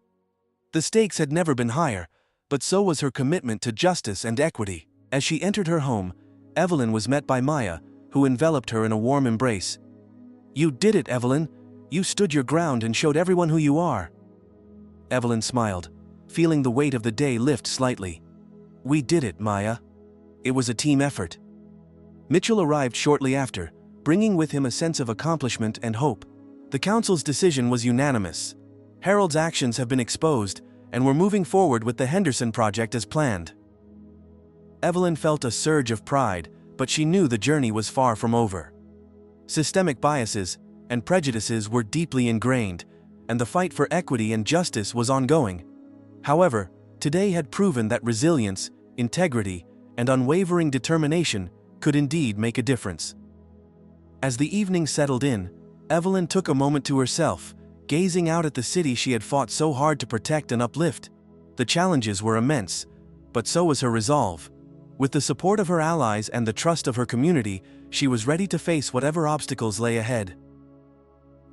The stakes had never been higher, but so was her commitment to justice and equity. As she entered her home, Evelyn was met by Maya, who enveloped her in a warm embrace. "You did it, Evelyn. You stood your ground and showed everyone who you are." Evelyn smiled, feeling the weight of the day lift slightly. "We did it, Maya. It was a team effort." Mitchell arrived shortly after, bringing with him a sense of accomplishment and hope. The council's decision was unanimous. Harold's actions have been exposed, and we're moving forward with the Henderson project as planned. Evelyn felt a surge of pride, but she knew the journey was far from over. Systemic biases and prejudices were deeply ingrained, and the fight for equity and justice was ongoing. However, today had proven that resilience, integrity, and unwavering determination could indeed make a difference. As the evening settled in, Evelyn took a moment to herself, gazing out at the city she had fought so hard to protect and uplift. The challenges were immense, but so was her resolve. With the support of her allies and the trust of her community, she was ready to face whatever obstacles lay ahead.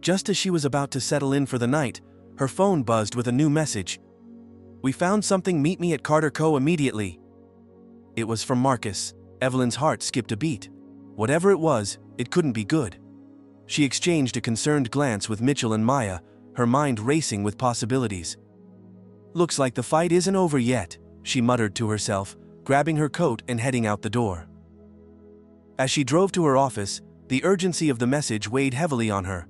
Just as she was about to settle in for the night, her phone buzzed with a new message. "We found something. Meet me at Carter Co. immediately." It was from Marcus. Evelyn's heart skipped a beat. Whatever it was, it couldn't be good. She exchanged a concerned glance with Mitchell and Maya, her mind racing with possibilities. "Looks like the fight isn't over yet," she muttered to herself, grabbing her coat and heading out the door. As she drove to her office, the urgency of the message weighed heavily on her.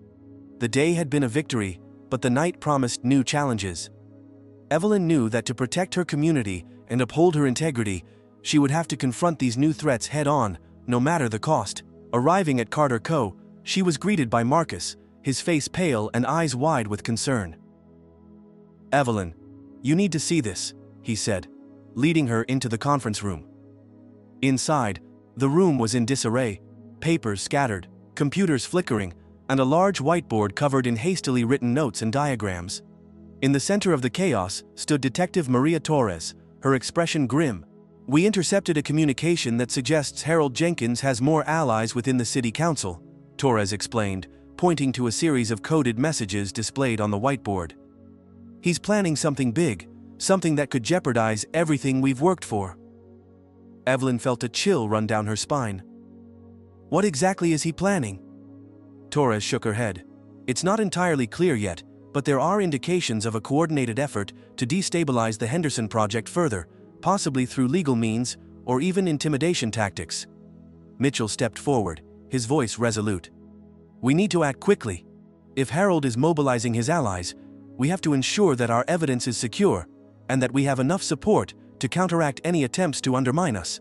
The day had been a victory, but the night promised new challenges. Evelyn knew that to protect her community and uphold her integrity, she would have to confront these new threats head-on, no matter the cost. Arriving at Carter Co., she was greeted by Marcus, his face pale and eyes wide with concern. "Evelyn, you need to see this," he said, leading her into the conference room. Inside, the room was in disarray, papers scattered, computers flickering, and a large whiteboard covered in hastily written notes and diagrams. In the center of the chaos stood Detective Maria Torres, her expression grim. "We intercepted a communication that suggests Harold Jenkins has more allies within the city council," Torres explained, pointing to a series of coded messages displayed on the whiteboard. "He's planning something big, something that could jeopardize everything we've worked for." Evelyn felt a chill run down her spine. "What exactly is he planning?" Torres shook her head. "It's not entirely clear yet, but there are indications of a coordinated effort to destabilize the Henderson project further, possibly through legal means or even intimidation tactics." Mitchell stepped forward, his voice resolute. "We need to act quickly. If Harold is mobilizing his allies, we have to ensure that our evidence is secure, and that we have enough support to counteract any attempts to undermine us.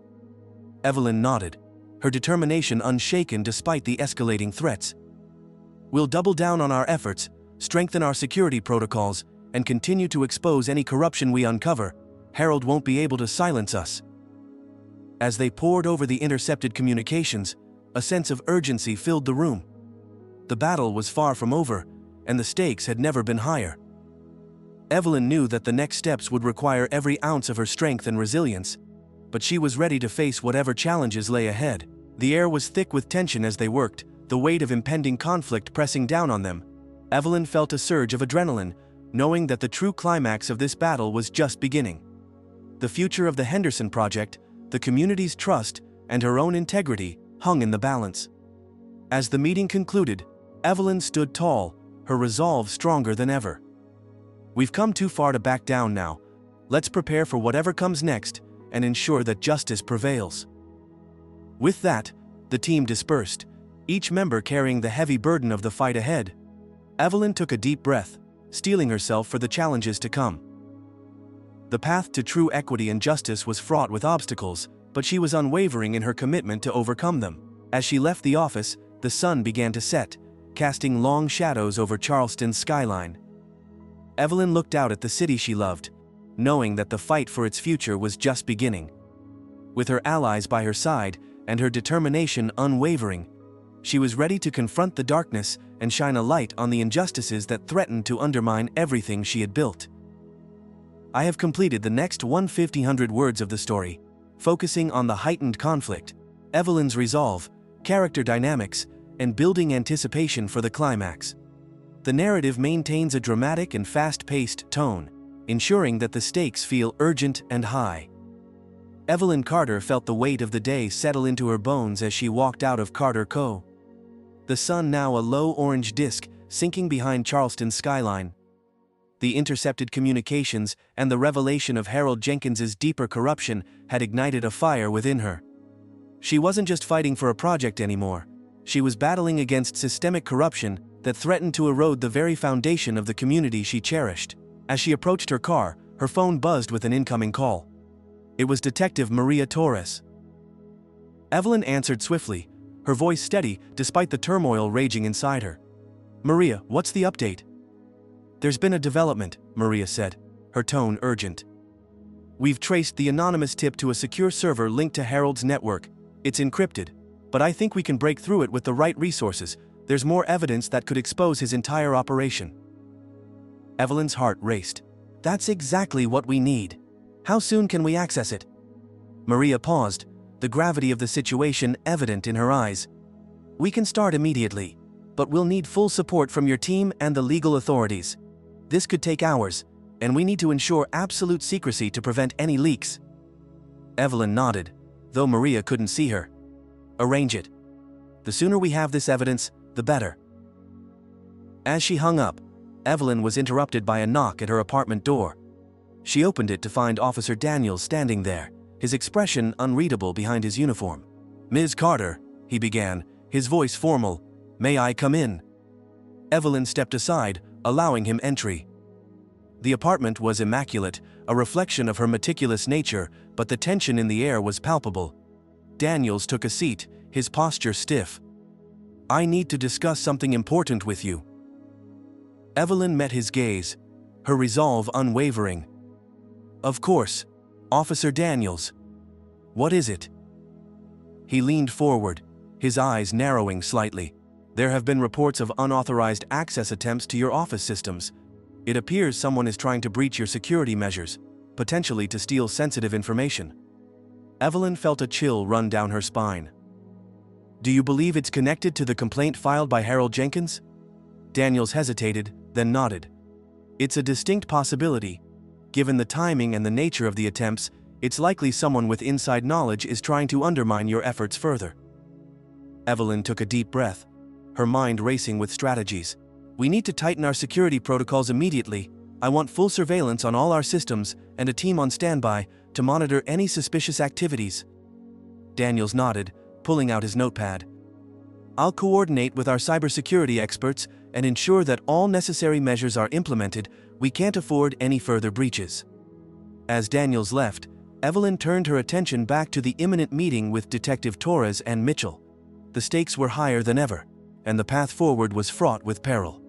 Evelyn nodded, her determination unshaken despite the escalating threats. We'll double down on our efforts, strengthen our security protocols, and continue to expose any corruption we uncover. Harold won't be able to silence us. As they pored over the intercepted communications, a sense of urgency filled the room. The battle was far from over, and the stakes had never been higher. Evelyn knew that the next steps would require every ounce of her strength and resilience, but she was ready to face whatever challenges lay ahead. The air was thick with tension as they worked, the weight of impending conflict pressing down on them. Evelyn felt a surge of adrenaline, knowing that the true climax of this battle was just beginning. The future of the Henderson Project, the community's trust, and her own integrity hung in the balance. As the meeting concluded, Evelyn stood tall, her resolve stronger than ever. We've come too far to back down now. Let's prepare for whatever comes next and ensure that justice prevails. With that, the team dispersed, each member carrying the heavy burden of the fight ahead. Evelyn took a deep breath, steeling herself for the challenges to come. The path to true equity and justice was fraught with obstacles, but she was unwavering in her commitment to overcome them. As she left the office, the sun began to set, casting long shadows over Charleston's skyline. Evelyn looked out at the city she loved, knowing that the fight for its future was just beginning. With her allies by her side and her determination unwavering, she was ready to confront the darkness and shine a light on the injustices that threatened to undermine everything she had built. I have completed the next 150 words of the story, focusing on the heightened conflict, Evelyn's resolve, character dynamics, and building anticipation for the climax. The narrative maintains a dramatic and fast-paced tone, ensuring that the stakes feel urgent and high. Evelyn Carter felt the weight of the day settle into her bones as she walked out of Carter Co. The sun, now a low orange disk, sinking behind Charleston's skyline. The intercepted communications and the revelation of Harold Jenkins's deeper corruption had ignited a fire within her. She wasn't just fighting for a project anymore. She was battling against systemic corruption that threatened to erode the very foundation of the community she cherished. As she approached her car, her phone buzzed with an incoming call. It was Detective Maria Torres. Evelyn answered swiftly, her voice steady despite the turmoil raging inside her. "Maria, what's the update?" "There's been a development," Maria said, her tone urgent. "We've traced the anonymous tip to a secure server linked to Harold's network. It's encrypted, but I think we can break through it with the right resources. There's more evidence that could expose his entire operation." Evelyn's heart raced. "That's exactly what we need. How soon can we access it?" Maria paused, the gravity of the situation evident in her eyes. "We can start immediately, but we'll need full support from your team and the legal authorities. This could take hours, and we need to ensure absolute secrecy to prevent any leaks." Evelyn nodded, though Maria couldn't see her. "Arrange it. The sooner we have this evidence, the better." As she hung up, Evelyn was interrupted by a knock at her apartment door. She opened it to find Officer Daniels standing there, his expression unreadable behind his uniform. "Ms. Carter," he began, his voice formal, "may I come in?" Evelyn stepped aside, allowing him entry. The apartment was immaculate, a reflection of her meticulous nature, but the tension in the air was palpable. Daniels took a seat, his posture stiff. "I need to discuss something important with you." Evelyn met his gaze, her resolve unwavering. "Of course, Officer Daniels. What is it?" He leaned forward, his eyes narrowing slightly. "There have been reports of unauthorized access attempts to your office systems. It appears someone is trying to breach your security measures, potentially to steal sensitive information." Evelyn felt a chill run down her spine. "Do you believe it's connected to the complaint filed by Harold Jenkins?" Daniels hesitated, then nodded. "It's a distinct possibility. Given the timing and the nature of the attempts, it's likely someone with inside knowledge is trying to undermine your efforts further." Evelyn took a deep breath, her mind racing with strategies. "We need to tighten our security protocols immediately. I want full surveillance on all our systems and a team on standby to monitor any suspicious activities." Daniels nodded, pulling out his notepad. "I'll coordinate with our cybersecurity experts and ensure that all necessary measures are implemented. We can't afford any further breaches." As Daniels left, Evelyn turned her attention back to the imminent meeting with Detective Torres and Mitchell. The stakes were higher than ever, and the path forward was fraught with peril.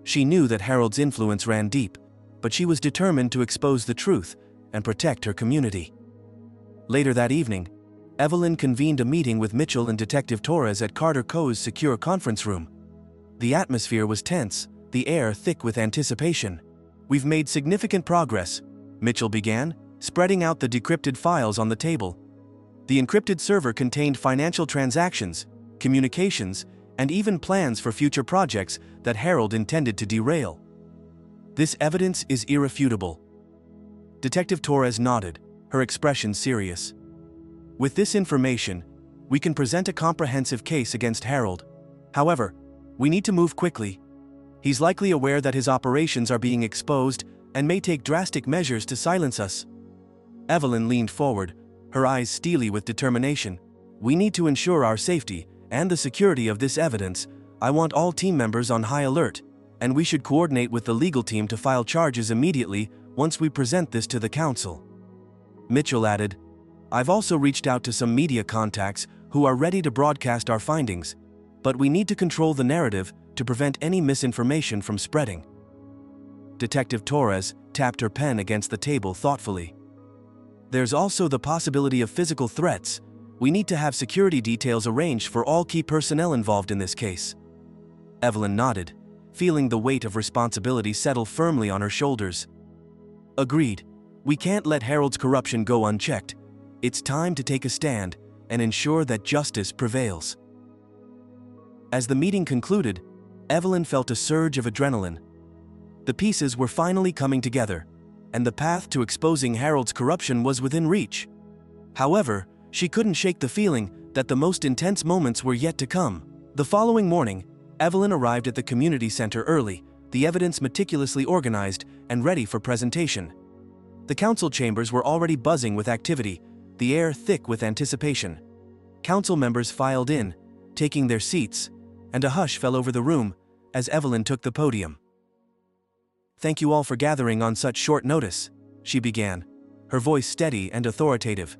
She knew that Harold's influence ran deep, but she was determined to expose the truth and protect her community. Later that evening, Evelyn convened a meeting with Mitchell and Detective Torres at Carter Coe's secure conference room. The atmosphere was tense, the air thick with anticipation. "We've made significant progress," Mitchell began, spreading out the decrypted files on the table. The encrypted server contained financial transactions, communications, and even plans for future projects that Harold intended to derail. "This evidence is irrefutable." Detective Torres nodded, her expression serious. "With this information, we can present a comprehensive case against Harold. However, we need to move quickly. He's likely aware that his operations are being exposed and may take drastic measures to silence us." Evelyn leaned forward, her eyes steely with determination. "We need to ensure our safety and the security of this evidence. I want all team members on high alert, and we should coordinate with the legal team to file charges immediately once we present this to the council." Mitchell added, "I've also reached out to some media contacts who are ready to broadcast our findings, but we need to control the narrative to prevent any misinformation from spreading." Detective Torres tapped her pen against the table thoughtfully. "There's also the possibility of physical threats. We need to have security details arranged for all key personnel involved in this case." Evelyn nodded, feeling the weight of responsibility settle firmly on her shoulders. "Agreed. We can't let Harold's corruption go unchecked. It's time to take a stand and ensure that justice prevails." As the meeting concluded, Evelyn felt a surge of adrenaline. The pieces were finally coming together, and the path to exposing Harold's corruption was within reach. However, she couldn't shake the feeling that the most intense moments were yet to come. The following morning, Evelyn arrived at the community center early, the evidence meticulously organized and ready for presentation. The council chambers were already buzzing with activity, the air thick with anticipation. Council members filed in, taking their seats, and a hush fell over the room as Evelyn took the podium. "Thank you all for gathering on such short notice," she began, her voice steady and authoritative.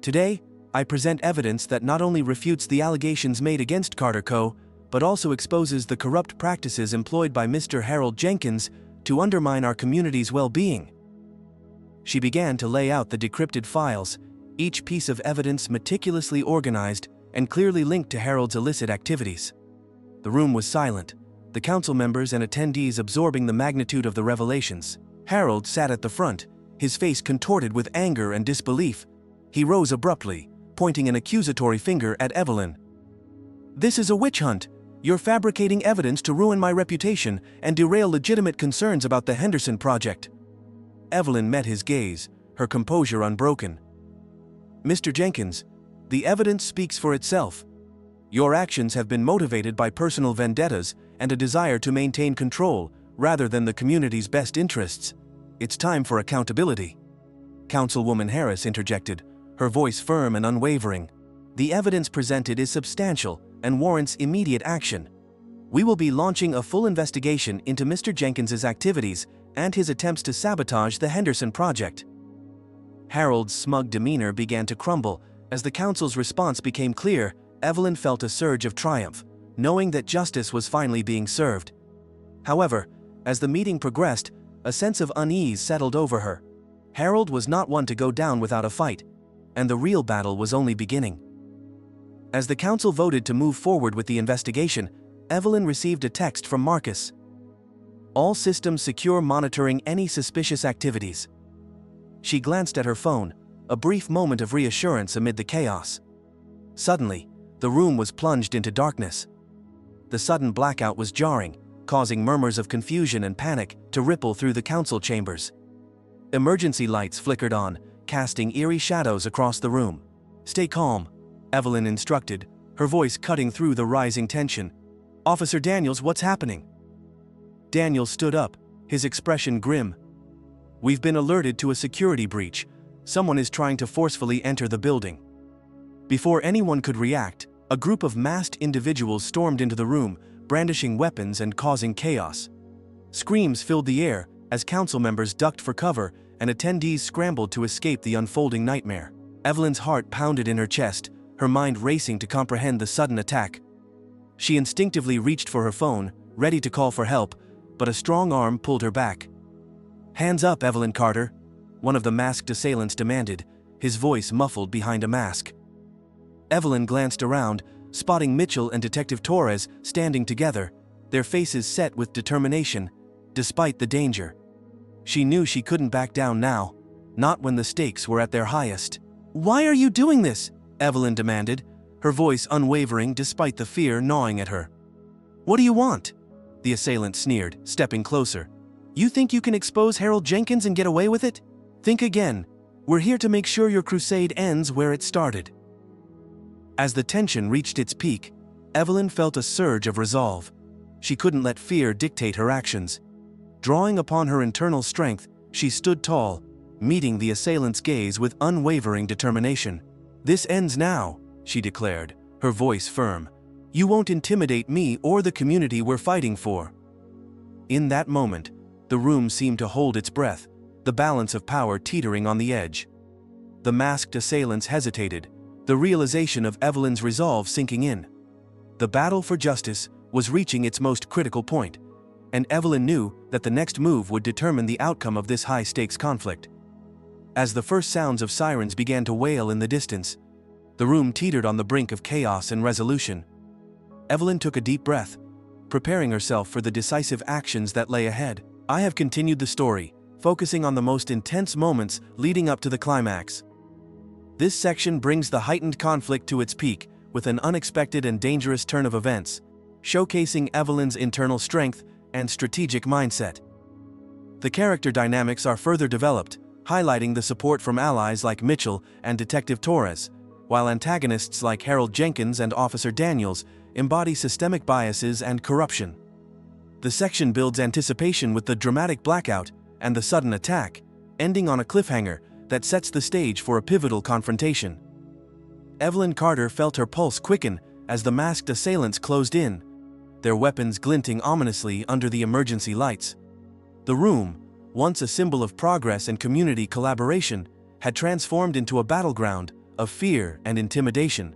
"Today, I present evidence that not only refutes the allegations made against Carter Coe, but also exposes the corrupt practices employed by Mr. Harold Jenkins to undermine our community's well-being." She began to lay out the decrypted files, each piece of evidence meticulously organized and clearly linked to Harold's illicit activities. The room was silent, the council members and attendees absorbing the magnitude of the revelations. Harold sat at the front, his face contorted with anger and disbelief. He rose abruptly, pointing an accusatory finger at Evelyn. "This is a witch hunt. You're fabricating evidence to ruin my reputation and derail legitimate concerns about the Henderson project." Evelyn met his gaze, her composure unbroken. "Mr. Jenkins, the evidence speaks for itself. Your actions have been motivated by personal vendettas and a desire to maintain control rather than the community's best interests. It's time for accountability." Councilwoman Harris interjected, her voice firm and unwavering. "The evidence presented is substantial and warrants immediate action. We will be launching a full investigation into Mr. Jenkins's activities and his attempts to sabotage the Henderson project." Harold's smug demeanor began to crumble. As the council's response became clear, Evelyn felt a surge of triumph, knowing that justice was finally being served. However, as the meeting progressed, a sense of unease settled over her. Harold was not one to go down without a fight, and the real battle was only beginning. As the council voted to move forward with the investigation, Evelyn received a text from Marcus. "All systems secure, monitoring any suspicious activities." She glanced at her phone, a brief moment of reassurance amid the chaos. Suddenly, the room was plunged into darkness. The sudden blackout was jarring, causing murmurs of confusion and panic to ripple through the council chambers. Emergency lights flickered on, casting eerie shadows across the room. "Stay calm," Evelyn instructed, her voice cutting through the rising tension. "Officer Daniels, what's happening?" Daniels stood up, his expression grim. "We've been alerted to a security breach. Someone is trying to forcefully enter the building." Before anyone could react, a group of masked individuals stormed into the room, brandishing weapons and causing chaos. Screams filled the air as council members ducked for cover and attendees scrambled to escape the unfolding nightmare. Evelyn's heart pounded in her chest, her mind racing to comprehend the sudden attack. She instinctively reached for her phone, ready to call for help, but a strong arm pulled her back. "Hands up, Evelyn Carter," one of the masked assailants demanded, his voice muffled behind a mask. Evelyn glanced around, spotting Mitchell and Detective Torres standing together, their faces set with determination, despite the danger. She knew she couldn't back down now, not when the stakes were at their highest. "Why are you doing this?" Evelyn demanded, her voice unwavering despite the fear gnawing at her. "What do you want?" the assailant sneered, stepping closer. "You think you can expose Harold Jenkins and get away with it? Think again. We're here to make sure your crusade ends where it started." As the tension reached its peak, Evelyn felt a surge of resolve. She couldn't let fear dictate her actions. Drawing upon her internal strength, she stood tall, meeting the assailant's gaze with unwavering determination. "This ends now," she declared, her voice firm. "You won't intimidate me or the community we're fighting for." In that moment, the room seemed to hold its breath, the balance of power teetering on the edge. The masked assailants hesitated, the realization of Evelyn's resolve sinking in. The battle for justice was reaching its most critical point, and Evelyn knew that the next move would determine the outcome of this high-stakes conflict. As the first sounds of sirens began to wail in the distance, the room teetered on the brink of chaos and resolution. Evelyn took a deep breath, preparing herself for the decisive actions that lay ahead. I have continued the story, focusing on the most intense moments leading up to the climax. This section brings the heightened conflict to its peak, with an unexpected and dangerous turn of events, showcasing Evelyn's internal strength and strategic mindset. The character dynamics are further developed, highlighting the support from allies like Mitchell and Detective Torres, while antagonists like Harold Jenkins and Officer Daniels embody systemic biases and corruption. The section builds anticipation with the dramatic blackout and the sudden attack, ending on a cliffhanger that sets the stage for a pivotal confrontation. Evelyn Carter felt her pulse quicken as the masked assailants closed in, their weapons glinting ominously under the emergency lights. The room, once a symbol of progress and community collaboration, had transformed into a battleground of fear and intimidation.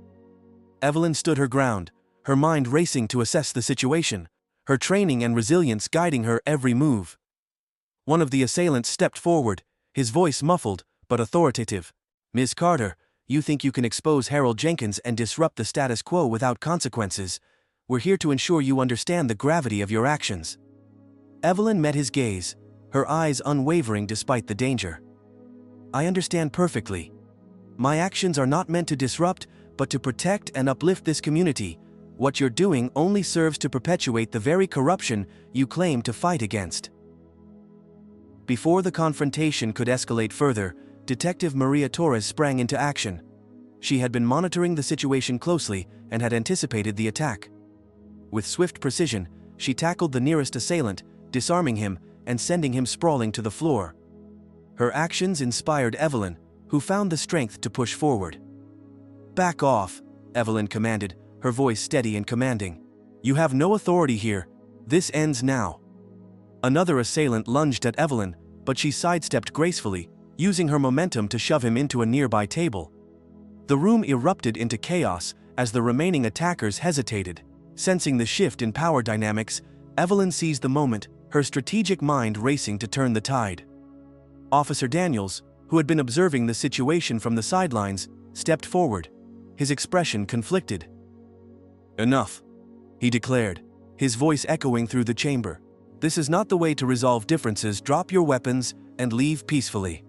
Evelyn stood her ground, her mind racing to assess the situation, her training and resilience guiding her every move. One of the assailants stepped forward, his voice muffled but authoritative. "Ms. Carter, you think you can expose Harold Jenkins and disrupt the status quo without consequences? We're here to ensure you understand the gravity of your actions." Evelyn met his gaze, her eyes unwavering despite the danger. "I understand perfectly. My actions are not meant to disrupt, but to protect and uplift this community. What you're doing only serves to perpetuate the very corruption you claim to fight against." Before the confrontation could escalate further, Detective Maria Torres sprang into action. She had been monitoring the situation closely and had anticipated the attack. With swift precision, she tackled the nearest assailant, disarming him and sending him sprawling to the floor. Her actions inspired Evelyn, who found the strength to push forward. "Back off," Evelyn commanded, her voice steady and commanding. "You have no authority here. This ends now." Another assailant lunged at Evelyn, but she sidestepped gracefully, using her momentum to shove him into a nearby table. The room erupted into chaos as the remaining attackers hesitated. Sensing the shift in power dynamics, Evelyn seized the moment, her strategic mind racing to turn the tide. Officer Daniels, who had been observing the situation from the sidelines, stepped forward, his expression conflicted. "Enough," he declared, his voice echoing through the chamber. "This is not the way to resolve differences. Drop your weapons and leave peacefully."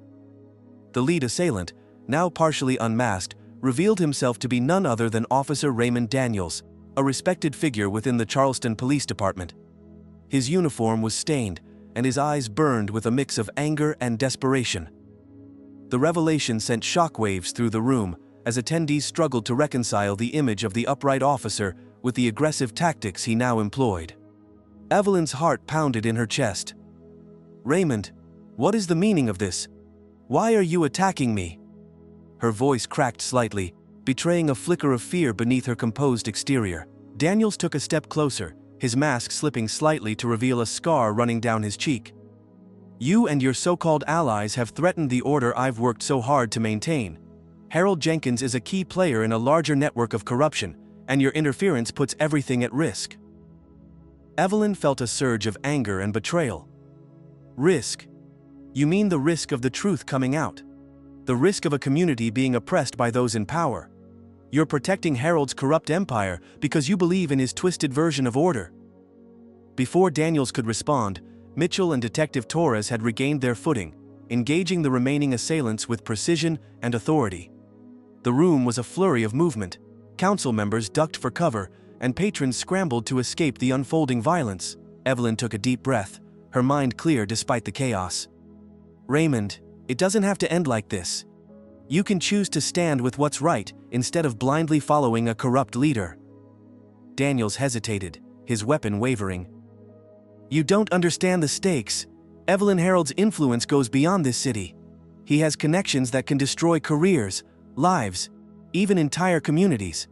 The lead assailant, now partially unmasked, revealed himself to be none other than Officer Raymond Daniels, a respected figure within the Charleston Police Department. His uniform was stained, and his eyes burned with a mix of anger and desperation. The revelation sent shockwaves through the room as attendees struggled to reconcile the image of the upright officer with the aggressive tactics he now employed. Evelyn's heart pounded in her chest. "Raymond, what is the meaning of this? Why are you attacking me?" Her voice cracked slightly, betraying a flicker of fear beneath her composed exterior. Daniels took a step closer, his mask slipping slightly to reveal a scar running down his cheek. You and your so-called allies have threatened the order I've worked so hard to maintain. Harold Jenkins is a key player in a larger network of corruption, and your interference puts everything at risk." Evelyn felt a surge of anger and betrayal. Risk? You mean the risk of the truth coming out? The risk of a community being oppressed by those in power? You're protecting Harold's corrupt empire because you believe in his twisted version of order. Before Daniels could respond, Mitchell and Detective Torres had regained their footing, engaging the remaining assailants with precision and authority. The room was a flurry of movement. Council members ducked for cover, and patrons scrambled to escape the unfolding violence. Evelyn took a deep breath, her mind clear despite the chaos. "Raymond, it doesn't have to end like this. You can choose to stand with what's right instead of blindly following a corrupt leader." Daniels hesitated, his weapon wavering. "You don't understand the stakes. Evelyn Harold's influence goes beyond this city. He has connections that can destroy careers, lives, even entire communities."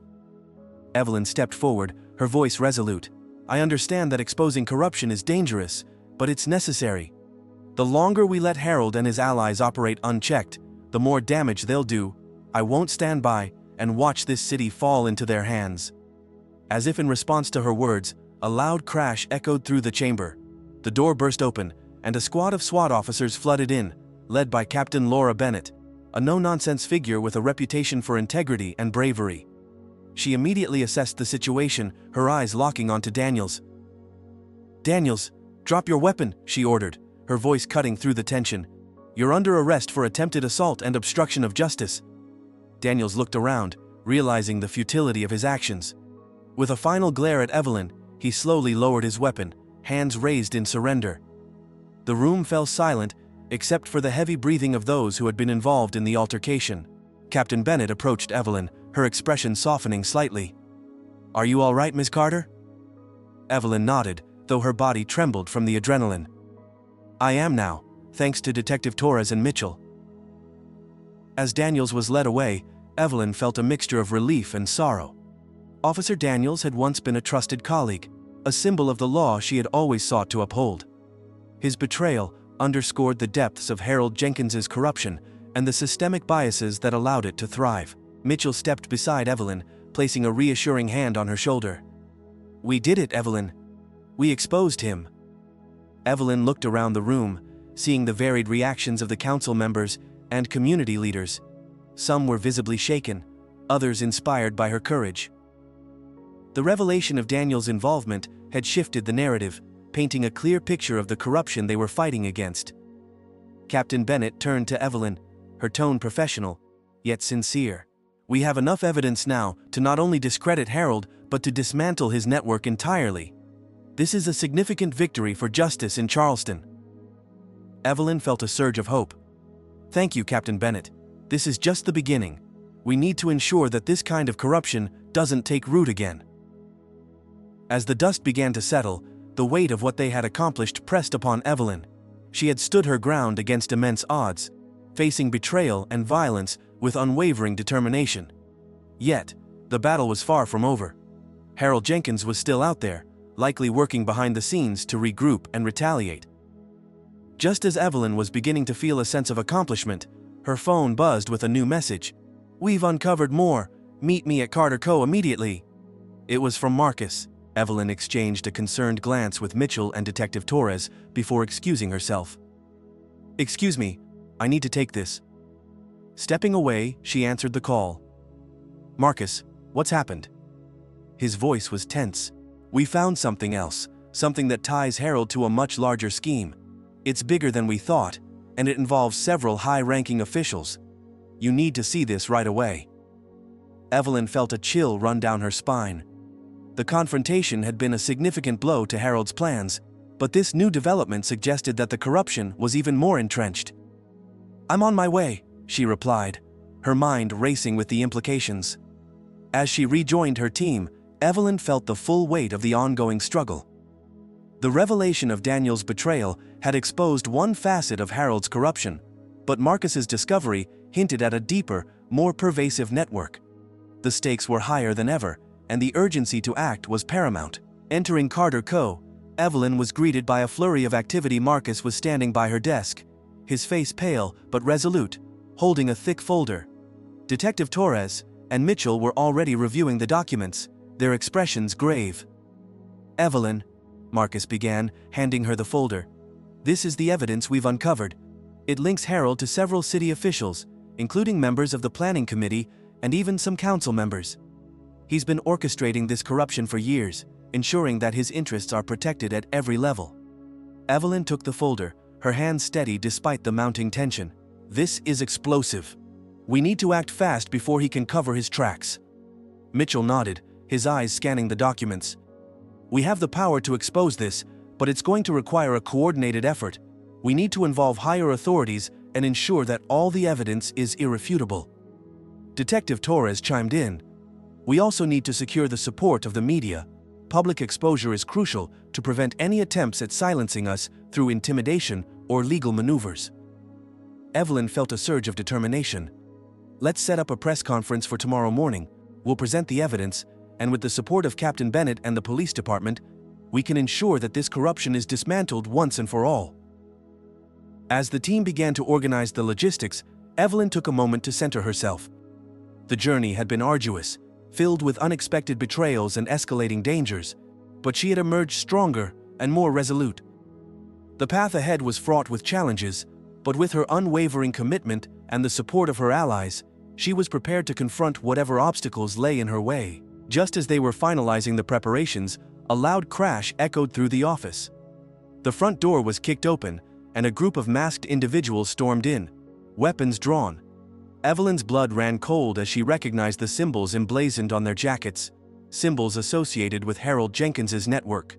Evelyn stepped forward, her voice resolute. "I understand that exposing corruption is dangerous, but it's necessary. The longer we let Harold and his allies operate unchecked, the more damage they'll do. I won't stand by and watch this city fall into their hands." As if in response to her words, a loud crash echoed through the chamber. The door burst open, and a squad of SWAT officers flooded in, led by Captain Laura Bennett, a no-nonsense figure with a reputation for integrity and bravery. She immediately assessed the situation, her eyes locking onto Daniels. "Daniels, drop your weapon," she ordered, her voice cutting through the tension. "You're under arrest for attempted assault and obstruction of justice." Daniels looked around, realizing the futility of his actions. With a final glare at Evelyn, he slowly lowered his weapon, hands raised in surrender. The room fell silent, except for the heavy breathing of those who had been involved in the altercation. Captain Bennett approached Evelyn, her expression softening slightly. "Are you all right, Ms. Carter?" Evelyn nodded, though her body trembled from the adrenaline. "I am now, thanks to Detective Torres and Mitchell." As Daniels was led away, Evelyn felt a mixture of relief and sorrow. Officer Daniels had once been a trusted colleague, a symbol of the law she had always sought to uphold. His betrayal underscored the depths of Harold Jenkins's corruption and the systemic biases that allowed it to thrive. Mitchell stepped beside Evelyn, placing a reassuring hand on her shoulder. "We did it, Evelyn. We exposed him." Evelyn looked around the room, seeing the varied reactions of the council members and community leaders. Some were visibly shaken, others inspired by her courage. The revelation of Daniel's involvement had shifted the narrative, painting a clear picture of the corruption they were fighting against. Captain Bennett turned to Evelyn, her tone professional, yet sincere. "We have enough evidence now to not only discredit Harold, but to dismantle his network entirely. This is a significant victory for justice in Charleston." Evelyn felt a surge of hope. "Thank you, Captain Bennett. This is just the beginning. We need to ensure that this kind of corruption doesn't take root again." As the dust began to settle, the weight of what they had accomplished pressed upon Evelyn. She had stood her ground against immense odds, facing betrayal and violence with unwavering determination. Yet, the battle was far from over. Harold Jenkins was still out there, likely working behind the scenes to regroup and retaliate. Just as Evelyn was beginning to feel a sense of accomplishment, her phone buzzed with a new message. "We've uncovered more. Meet me at Carter Co. immediately." It was from Marcus. Evelyn exchanged a concerned glance with Mitchell and Detective Torres before excusing herself. "Excuse me, I need to take this." Stepping away, she answered the call. "Marcus, what's happened?" His voice was tense. "We found something else, something that ties Harold to a much larger scheme. It's bigger than we thought, and it involves several high-ranking officials. You need to see this right away." Evelyn felt a chill run down her spine. The confrontation had been a significant blow to Harold's plans, but this new development suggested that the corruption was even more entrenched. "I'm on my way," she replied, her mind racing with the implications. As she rejoined her team, Evelyn felt the full weight of the ongoing struggle. The revelation of Daniel's betrayal had exposed one facet of Harold's corruption, but Marcus's discovery hinted at a deeper, more pervasive network. The stakes were higher than ever, and the urgency to act was paramount. Entering Carter Co., Evelyn was greeted by a flurry of activity. Marcus was standing by her desk, his face pale but resolute, holding a thick folder. Detective Torres and Mitchell were already reviewing the documents, their expressions grave. "Evelyn," Marcus began, handing her the folder. "This is the evidence we've uncovered. It links Harold to several city officials, including members of the planning committee and even some council members. He's been orchestrating this corruption for years, ensuring that his interests are protected at every level." Evelyn took the folder, her hands steady despite the mounting tension. "This is explosive. We need to act fast before he can cover his tracks." Mitchell nodded, his eyes scanning the documents. "We have the power to expose this, but it's going to require a coordinated effort. We need to involve higher authorities and ensure that all the evidence is irrefutable." Detective Torres chimed in. "We also need to secure the support of the media. Public exposure is crucial to prevent any attempts at silencing us through intimidation or legal maneuvers." Evelyn felt a surge of determination. "Let's set up a press conference for tomorrow morning. We'll present the evidence, and with the support of Captain Bennett and the police department, we can ensure that this corruption is dismantled once and for all." As the team began to organize the logistics, Evelyn took a moment to center herself. The journey had been arduous, filled with unexpected betrayals and escalating dangers, but she had emerged stronger and more resolute. The path ahead was fraught with challenges, but with her unwavering commitment and the support of her allies, she was prepared to confront whatever obstacles lay in her way. Just as they were finalizing the preparations, a loud crash echoed through the office. The front door was kicked open, and a group of masked individuals stormed in, weapons drawn. Evelyn's blood ran cold as she recognized the symbols emblazoned on their jackets, symbols associated with Harold Jenkins's network.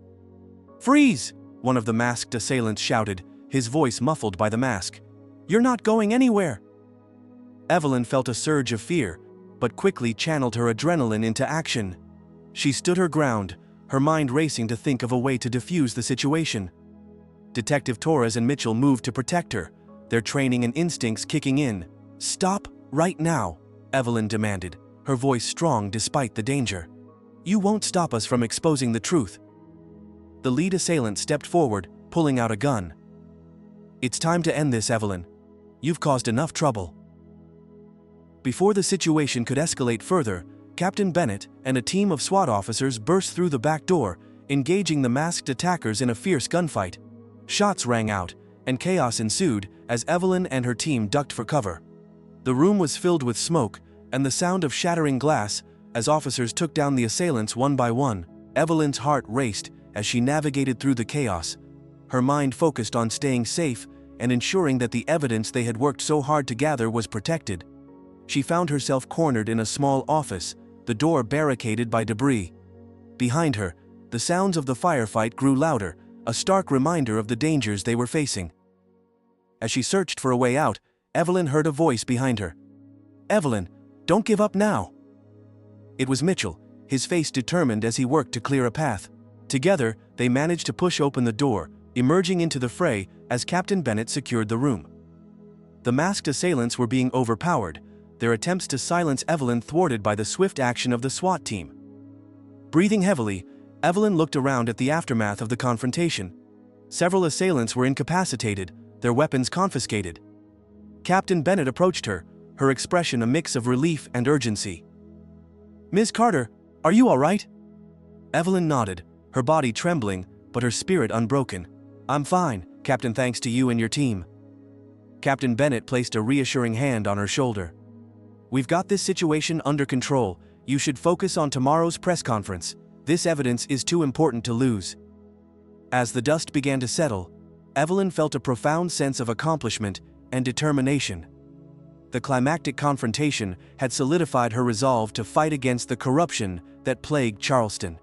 "Freeze!" one of the masked assailants shouted, his voice muffled by the mask. "You're not going anywhere!" Evelyn felt a surge of fear, but quickly channeled her adrenaline into action. She stood her ground, her mind racing to think of a way to defuse the situation. Detective Torres and Mitchell moved to protect her, their training and instincts kicking in. "Stop, right now," Evelyn demanded, her voice strong despite the danger. "You won't stop us from exposing the truth." The lead assailant stepped forward, pulling out a gun. "It's time to end this, Evelyn. You've caused enough trouble." Before the situation could escalate further, Captain Bennett and a team of SWAT officers burst through the back door, engaging the masked attackers in a fierce gunfight. Shots rang out, and chaos ensued as Evelyn and her team ducked for cover. The room was filled with smoke and the sound of shattering glass as officers took down the assailants one by one. Evelyn's heart raced as she navigated through the chaos, her mind focused on staying safe and ensuring that the evidence they had worked so hard to gather was protected. She found herself cornered in a small office, the door barricaded by debris. Behind her, the sounds of the firefight grew louder, a stark reminder of the dangers they were facing. As she searched for a way out, Evelyn heard a voice behind her. "Evelyn, don't give up now." It was Mitchell, his face determined as he worked to clear a path. Together, they managed to push open the door, emerging into the fray as Captain Bennett secured the room. The masked assailants were being overpowered, their attempts to silence Evelyn thwarted by the swift action of the SWAT team. Breathing heavily, Evelyn looked around at the aftermath of the confrontation. Several assailants were incapacitated, their weapons confiscated. Captain Bennett approached her, her expression a mix of relief and urgency. "Ms. Carter, are you all right?" Evelyn nodded, her body trembling, but her spirit unbroken. "I'm fine, Captain, thanks to you and your team." Captain Bennett placed a reassuring hand on her shoulder. "We've got this situation under control. You should focus on tomorrow's press conference. This evidence is too important to lose." As the dust began to settle, Evelyn felt a profound sense of accomplishment and determination. The climactic confrontation had solidified her resolve to fight against the corruption that plagued Charleston.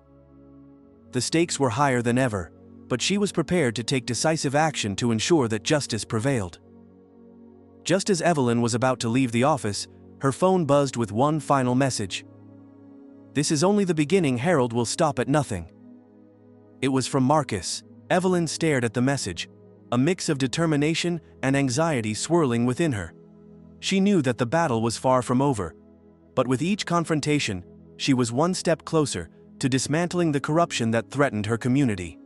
The stakes were higher than ever, but she was prepared to take decisive action to ensure that justice prevailed. Just as Evelyn was about to leave the office, her phone buzzed with one final message. "This is only the beginning. Harold will stop at nothing." It was from Marcus. Evelyn stared at the message, a mix of determination and anxiety swirling within her. She knew that the battle was far from over, but with each confrontation, she was one step closer to dismantling the corruption that threatened her community.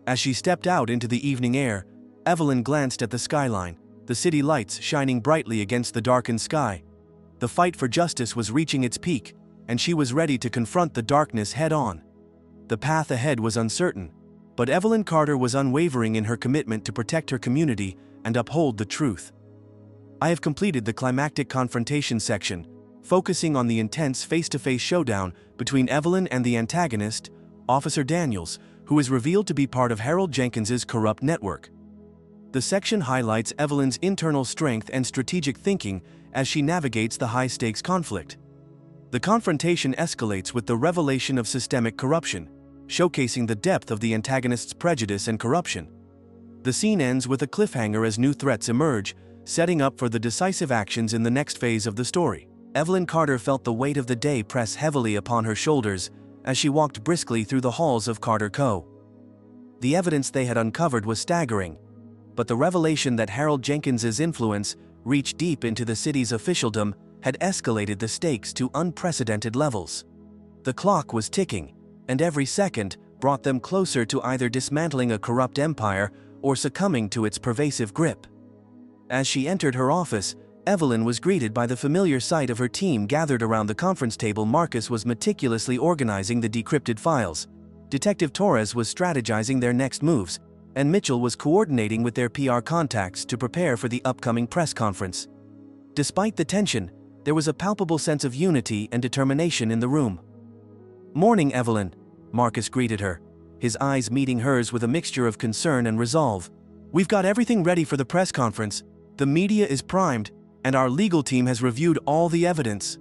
As she stepped out into the evening air, Evelyn glanced at the skyline, the city lights shining brightly against the darkened sky. The fight for justice was reaching its peak, and she was ready to confront the darkness head-on. The path ahead was uncertain, but Evelyn Carter was unwavering in her commitment to protect her community and uphold the truth. I have completed the climactic confrontation section, focusing on the intense face-to-face showdown between Evelyn and the antagonist, Officer Daniels, who is revealed to be part of Harold Jenkins's corrupt network. The section highlights Evelyn's internal strength and strategic thinking as she navigates the high-stakes conflict. The confrontation escalates with the revelation of systemic corruption, showcasing the depth of the antagonist's prejudice and corruption. The scene ends with a cliffhanger as new threats emerge, setting up for the decisive actions in the next phase of the story. Evelyn Carter felt the weight of the day press heavily upon her shoulders as she walked briskly through the halls of Carter Co. The evidence they had uncovered was staggering, but the revelation that Harold Jenkins's influence reached deep into the city's officialdom had escalated the stakes to unprecedented levels. The clock was ticking, and every second brought them closer to either dismantling a corrupt empire or succumbing to its pervasive grip. As she entered her office, Evelyn was greeted by the familiar sight of her team gathered around the conference table. Marcus was meticulously organizing the decrypted files. Detective Torres was strategizing their next moves, and Mitchell was coordinating with their PR contacts to prepare for the upcoming press conference. Despite the tension, there was a palpable sense of unity and determination in the room. "Morning, Evelyn," Marcus greeted her, his eyes meeting hers with a mixture of concern and resolve. "We've got everything ready for the press conference, the media is primed, and our legal team has reviewed all the evidence."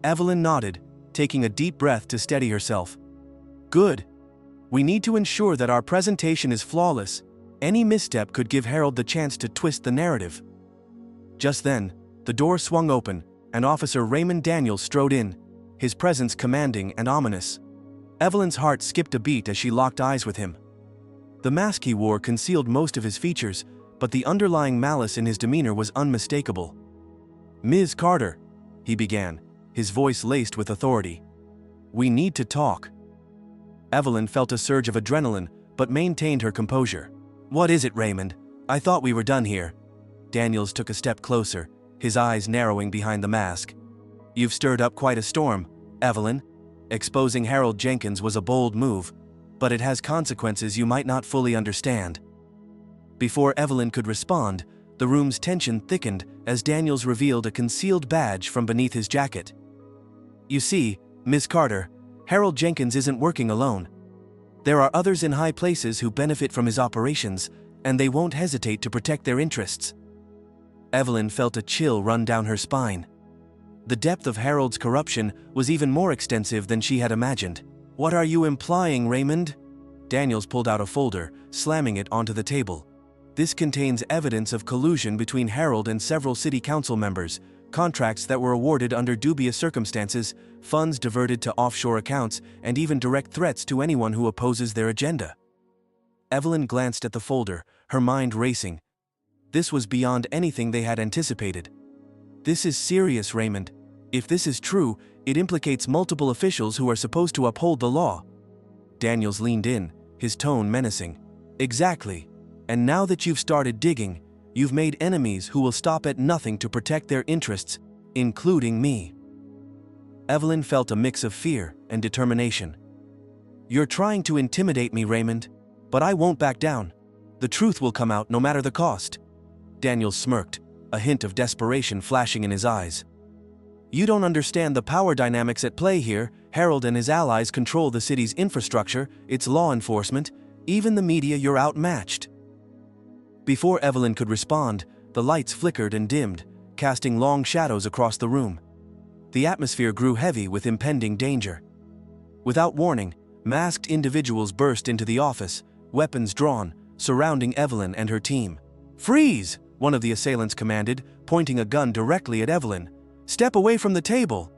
Evelyn nodded, taking a deep breath to steady herself. "Good. We need to ensure that our presentation is flawless. Any misstep could give Harold the chance to twist the narrative." Just then, the door swung open, and Officer Raymond Daniels strode in, his presence commanding and ominous. Evelyn's heart skipped a beat as she locked eyes with him. The mask he wore concealed most of his features, but the underlying malice in his demeanor was unmistakable. "Ms. Carter," he began, his voice laced with authority. "We need to talk." Evelyn felt a surge of adrenaline, but maintained her composure. "What is it, Raymond? I thought we were done here." Daniels took a step closer, his eyes narrowing behind the mask. "You've stirred up quite a storm, Evelyn. Exposing Harold Jenkins was a bold move, but it has consequences you might not fully understand." Before Evelyn could respond, the room's tension thickened as Daniels revealed a concealed badge from beneath his jacket. "You see, Ms. Carter, Harold Jenkins isn't working alone. There are others in high places who benefit from his operations, and they won't hesitate to protect their interests." Evelyn felt a chill run down her spine. The depth of Harold's corruption was even more extensive than she had imagined. "What are you implying, Raymond?" Daniels pulled out a folder, slamming it onto the table. "This contains evidence of collusion between Harold and several city council members, contracts that were awarded under dubious circumstances, funds diverted to offshore accounts, and even direct threats to anyone who opposes their agenda." Evelyn glanced at the folder, her mind racing. This was beyond anything they had anticipated. "This is serious, Raymond. If this is true, it implicates multiple officials who are supposed to uphold the law." Daniels leaned in, his tone menacing. "Exactly. And now that you've started digging, you've made enemies who will stop at nothing to protect their interests, including me." Evelyn felt a mix of fear and determination. "You're trying to intimidate me, Raymond, but I won't back down. The truth will come out no matter the cost." Daniels smirked, a hint of desperation flashing in his eyes. "You don't understand the power dynamics at play here. Harold and his allies control the city's infrastructure, its law enforcement, even the media. You're outmatched." Before Evelyn could respond, the lights flickered and dimmed, casting long shadows across the room. The atmosphere grew heavy with impending danger. Without warning, masked individuals burst into the office, weapons drawn, surrounding Evelyn and her team. "Freeze!" one of the assailants commanded, pointing a gun directly at Evelyn. "Step away from the table!"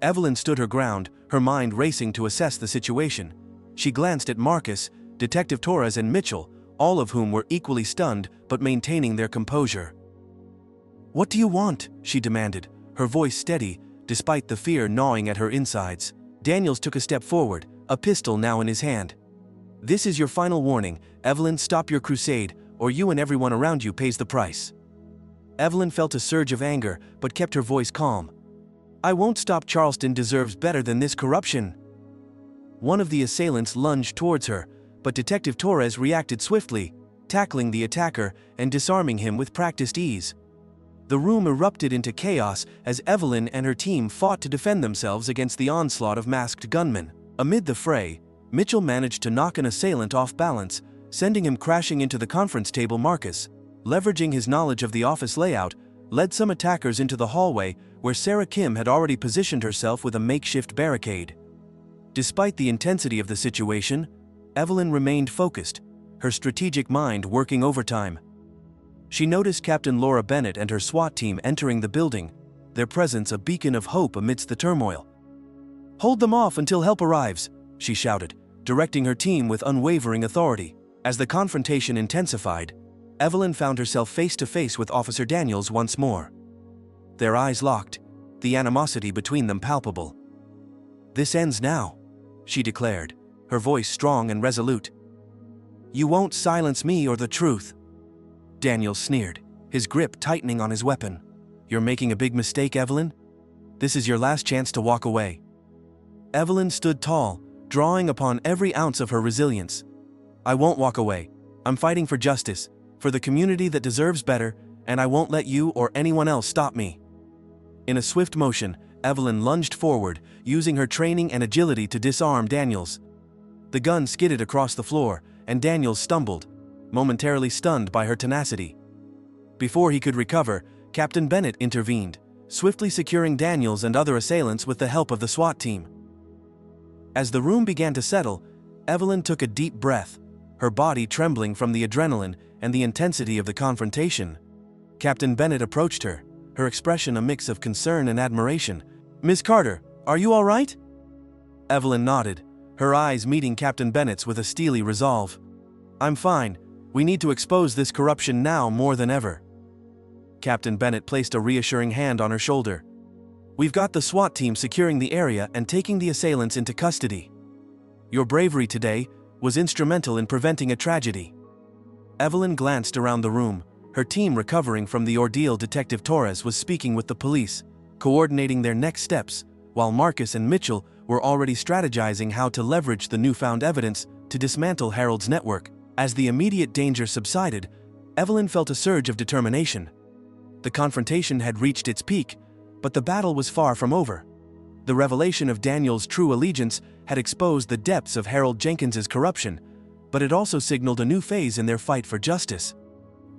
Evelyn stood her ground, her mind racing to assess the situation. She glanced at Marcus, Detective Torres, and Mitchell, all of whom were equally stunned but maintaining their composure. "What do you want?" she demanded, her voice steady, despite the fear gnawing at her insides. Daniels took a step forward, a pistol now in his hand. This is your final warning. Evelyn, stop your crusade, or you and everyone around you pays the price. Evelyn felt a surge of anger, but kept her voice calm. I won't stop. Charleston deserves better than this corruption. One of the assailants lunged towards her, but Detective Torres reacted swiftly, tackling the attacker and disarming him with practiced ease. The room erupted into chaos as Evelyn and her team fought to defend themselves against the onslaught of masked gunmen. Amid the fray, Mitchell managed to knock an assailant off balance, sending him crashing into the conference table. Marcus, leveraging his knowledge of the office layout, led some attackers into the hallway where Sarah Kim had already positioned herself with a makeshift barricade. Despite the intensity of the situation, Evelyn remained focused, her strategic mind working overtime. She noticed Captain Laura Bennett and her SWAT team entering the building, their presence a beacon of hope amidst the turmoil. Hold them off until help arrives, she shouted, directing her team with unwavering authority. As the confrontation intensified, Evelyn found herself face to face with Officer Daniels once more. Their eyes locked, the animosity between them palpable. This ends now, she declared, her voice strong and resolute. You won't silence me or the truth. Daniels sneered, his grip tightening on his weapon. You're making a big mistake, Evelyn. This is your last chance to walk away. Evelyn stood tall, drawing upon every ounce of her resilience. I won't walk away. I'm fighting for justice, for the community that deserves better, and I won't let you or anyone else stop me. In a swift motion, Evelyn lunged forward, using her training and agility to disarm Daniels. The gun skidded across the floor, and Daniels stumbled, momentarily stunned by her tenacity. Before he could recover, Captain Bennett intervened, swiftly securing Daniels and other assailants with the help of the SWAT team. As the room began to settle, Evelyn took a deep breath, her body trembling from the adrenaline and the intensity of the confrontation. Captain Bennett approached her, her expression a mix of concern and admiration. Miss Carter, are you all right? Evelyn nodded, her eyes meeting Captain Bennett's with a steely resolve. I'm fine. We need to expose this corruption now more than ever. Captain Bennett placed a reassuring hand on her shoulder. We've got the SWAT team securing the area and taking the assailants into custody. Your bravery today was instrumental in preventing a tragedy. Evelyn glanced around the room, her team recovering from the ordeal. Detective Torres was speaking with the police, coordinating their next steps, while Marcus and Mitchell were already strategizing how to leverage the newfound evidence to dismantle Harold's network. As the immediate danger subsided, Evelyn felt a surge of determination. The confrontation had reached its peak, but the battle was far from over. The revelation of Daniel's true allegiance had exposed the depths of Harold Jenkins's corruption, but it also signaled a new phase in their fight for justice.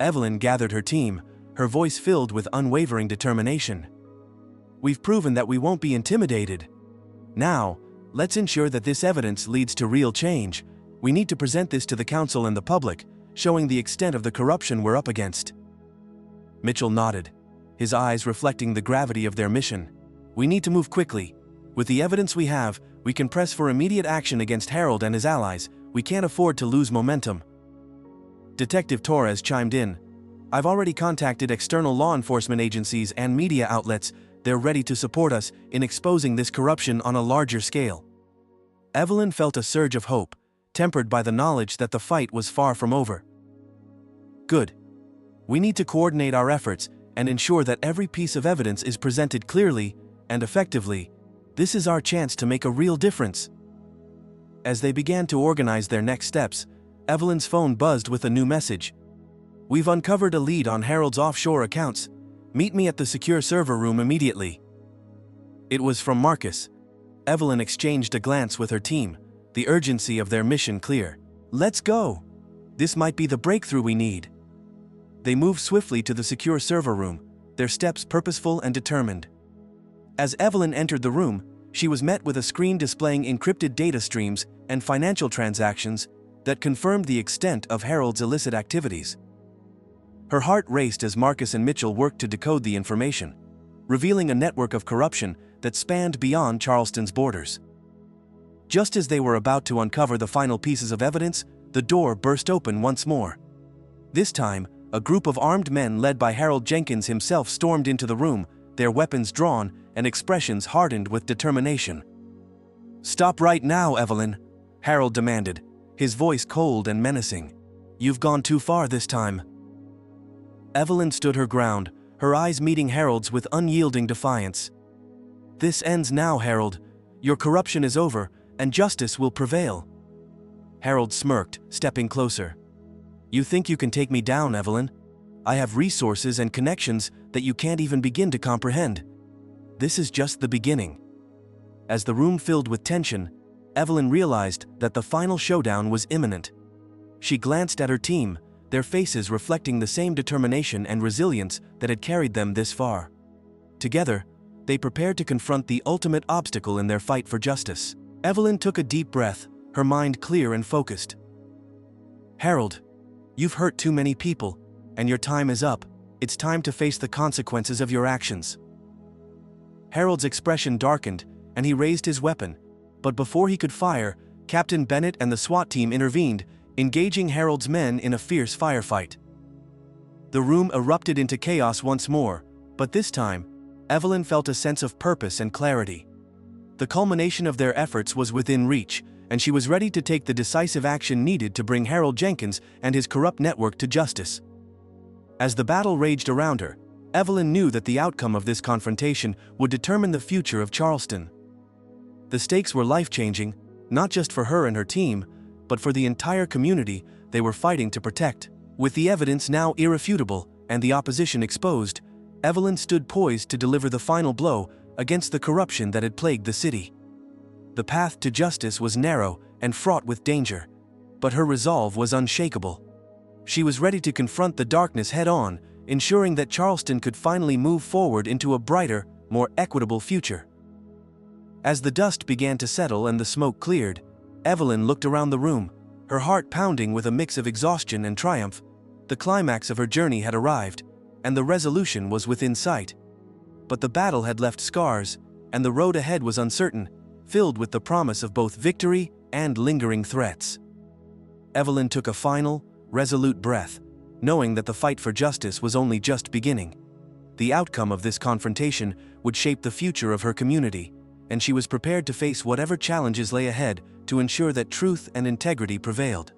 Evelyn gathered her team, her voice filled with unwavering determination. We've proven that we won't be intimidated. Now, let's ensure that this evidence leads to real change. We need to present this to the council and the public, showing the extent of the corruption we're up against. Mitchell nodded, his eyes reflecting the gravity of their mission. We need to move quickly. With the evidence we have, we can press for immediate action against Harold and his allies. We can't afford to lose momentum. Detective Torres chimed in. I've already contacted external law enforcement agencies and media outlets. They're ready to support us in exposing this corruption on a larger scale. Evelyn felt a surge of hope, tempered by the knowledge that the fight was far from over. Good. We need to coordinate our efforts and ensure that every piece of evidence is presented clearly and effectively. This is our chance to make a real difference. As they began to organize their next steps, Evelyn's phone buzzed with a new message. We've uncovered a lead on Harold's offshore accounts. Meet me at the secure server room immediately. It was from Marcus. Evelyn exchanged a glance with her team, the urgency of their mission clear. Let's go. This might be the breakthrough we need. They moved swiftly to the secure server room, their steps purposeful and determined. As Evelyn entered the room, she was met with a screen displaying encrypted data streams and financial transactions that confirmed the extent of Harold's illicit activities. Her heart raced as Marcus and Mitchell worked to decode the information, revealing a network of corruption that spanned beyond Charleston's borders. Just as they were about to uncover the final pieces of evidence, the door burst open once more. This time, a group of armed men led by Harold Jenkins himself stormed into the room, their weapons drawn and expressions hardened with determination. Stop right now, Evelyn, Harold demanded, his voice cold and menacing. "You've gone too far this time." Evelyn stood her ground, her eyes meeting Harold's with unyielding defiance. "This ends now, Harold. Your corruption is over, and justice will prevail." Harold smirked, stepping closer. "You think you can take me down, Evelyn? I have resources and connections that you can't even begin to comprehend. This is just the beginning." As the room filled with tension, Evelyn realized that the final showdown was imminent. She glanced at her team, their faces reflecting the same determination and resilience that had carried them this far. Together, they prepared to confront the ultimate obstacle in their fight for justice. Evelyn took a deep breath, her mind clear and focused. "Harold, you've hurt too many people, and your time is up. It's time to face the consequences of your actions." Harold's expression darkened, and he raised his weapon, but before he could fire, Captain Bennett and the SWAT team intervened, engaging Harold's men in a fierce firefight. The room erupted into chaos once more, but this time, Evelyn felt a sense of purpose and clarity. The culmination of their efforts was within reach, and she was ready to take the decisive action needed to bring Harold Jenkins and his corrupt network to justice. As the battle raged around her, Evelyn knew that the outcome of this confrontation would determine the future of Charleston. The stakes were life-changing, not just for her and her team, but for the entire community they were fighting to protect. With the evidence now irrefutable and the opposition exposed, Evelyn stood poised to deliver the final blow against the corruption that had plagued the city. The path to justice was narrow and fraught with danger, but her resolve was unshakable. She was ready to confront the darkness head-on, ensuring that Charleston could finally move forward into a brighter, more equitable future. As the dust began to settle and the smoke cleared, Evelyn looked around the room, her heart pounding with a mix of exhaustion and triumph. The climax of her journey had arrived, and the resolution was within sight. But the battle had left scars, and the road ahead was uncertain, filled with the promise of both victory and lingering threats. Evelyn took a final, resolute breath, knowing that the fight for justice was only just beginning. The outcome of this confrontation would shape the future of her community, and she was prepared to face whatever challenges lay ahead to ensure that truth and integrity prevailed.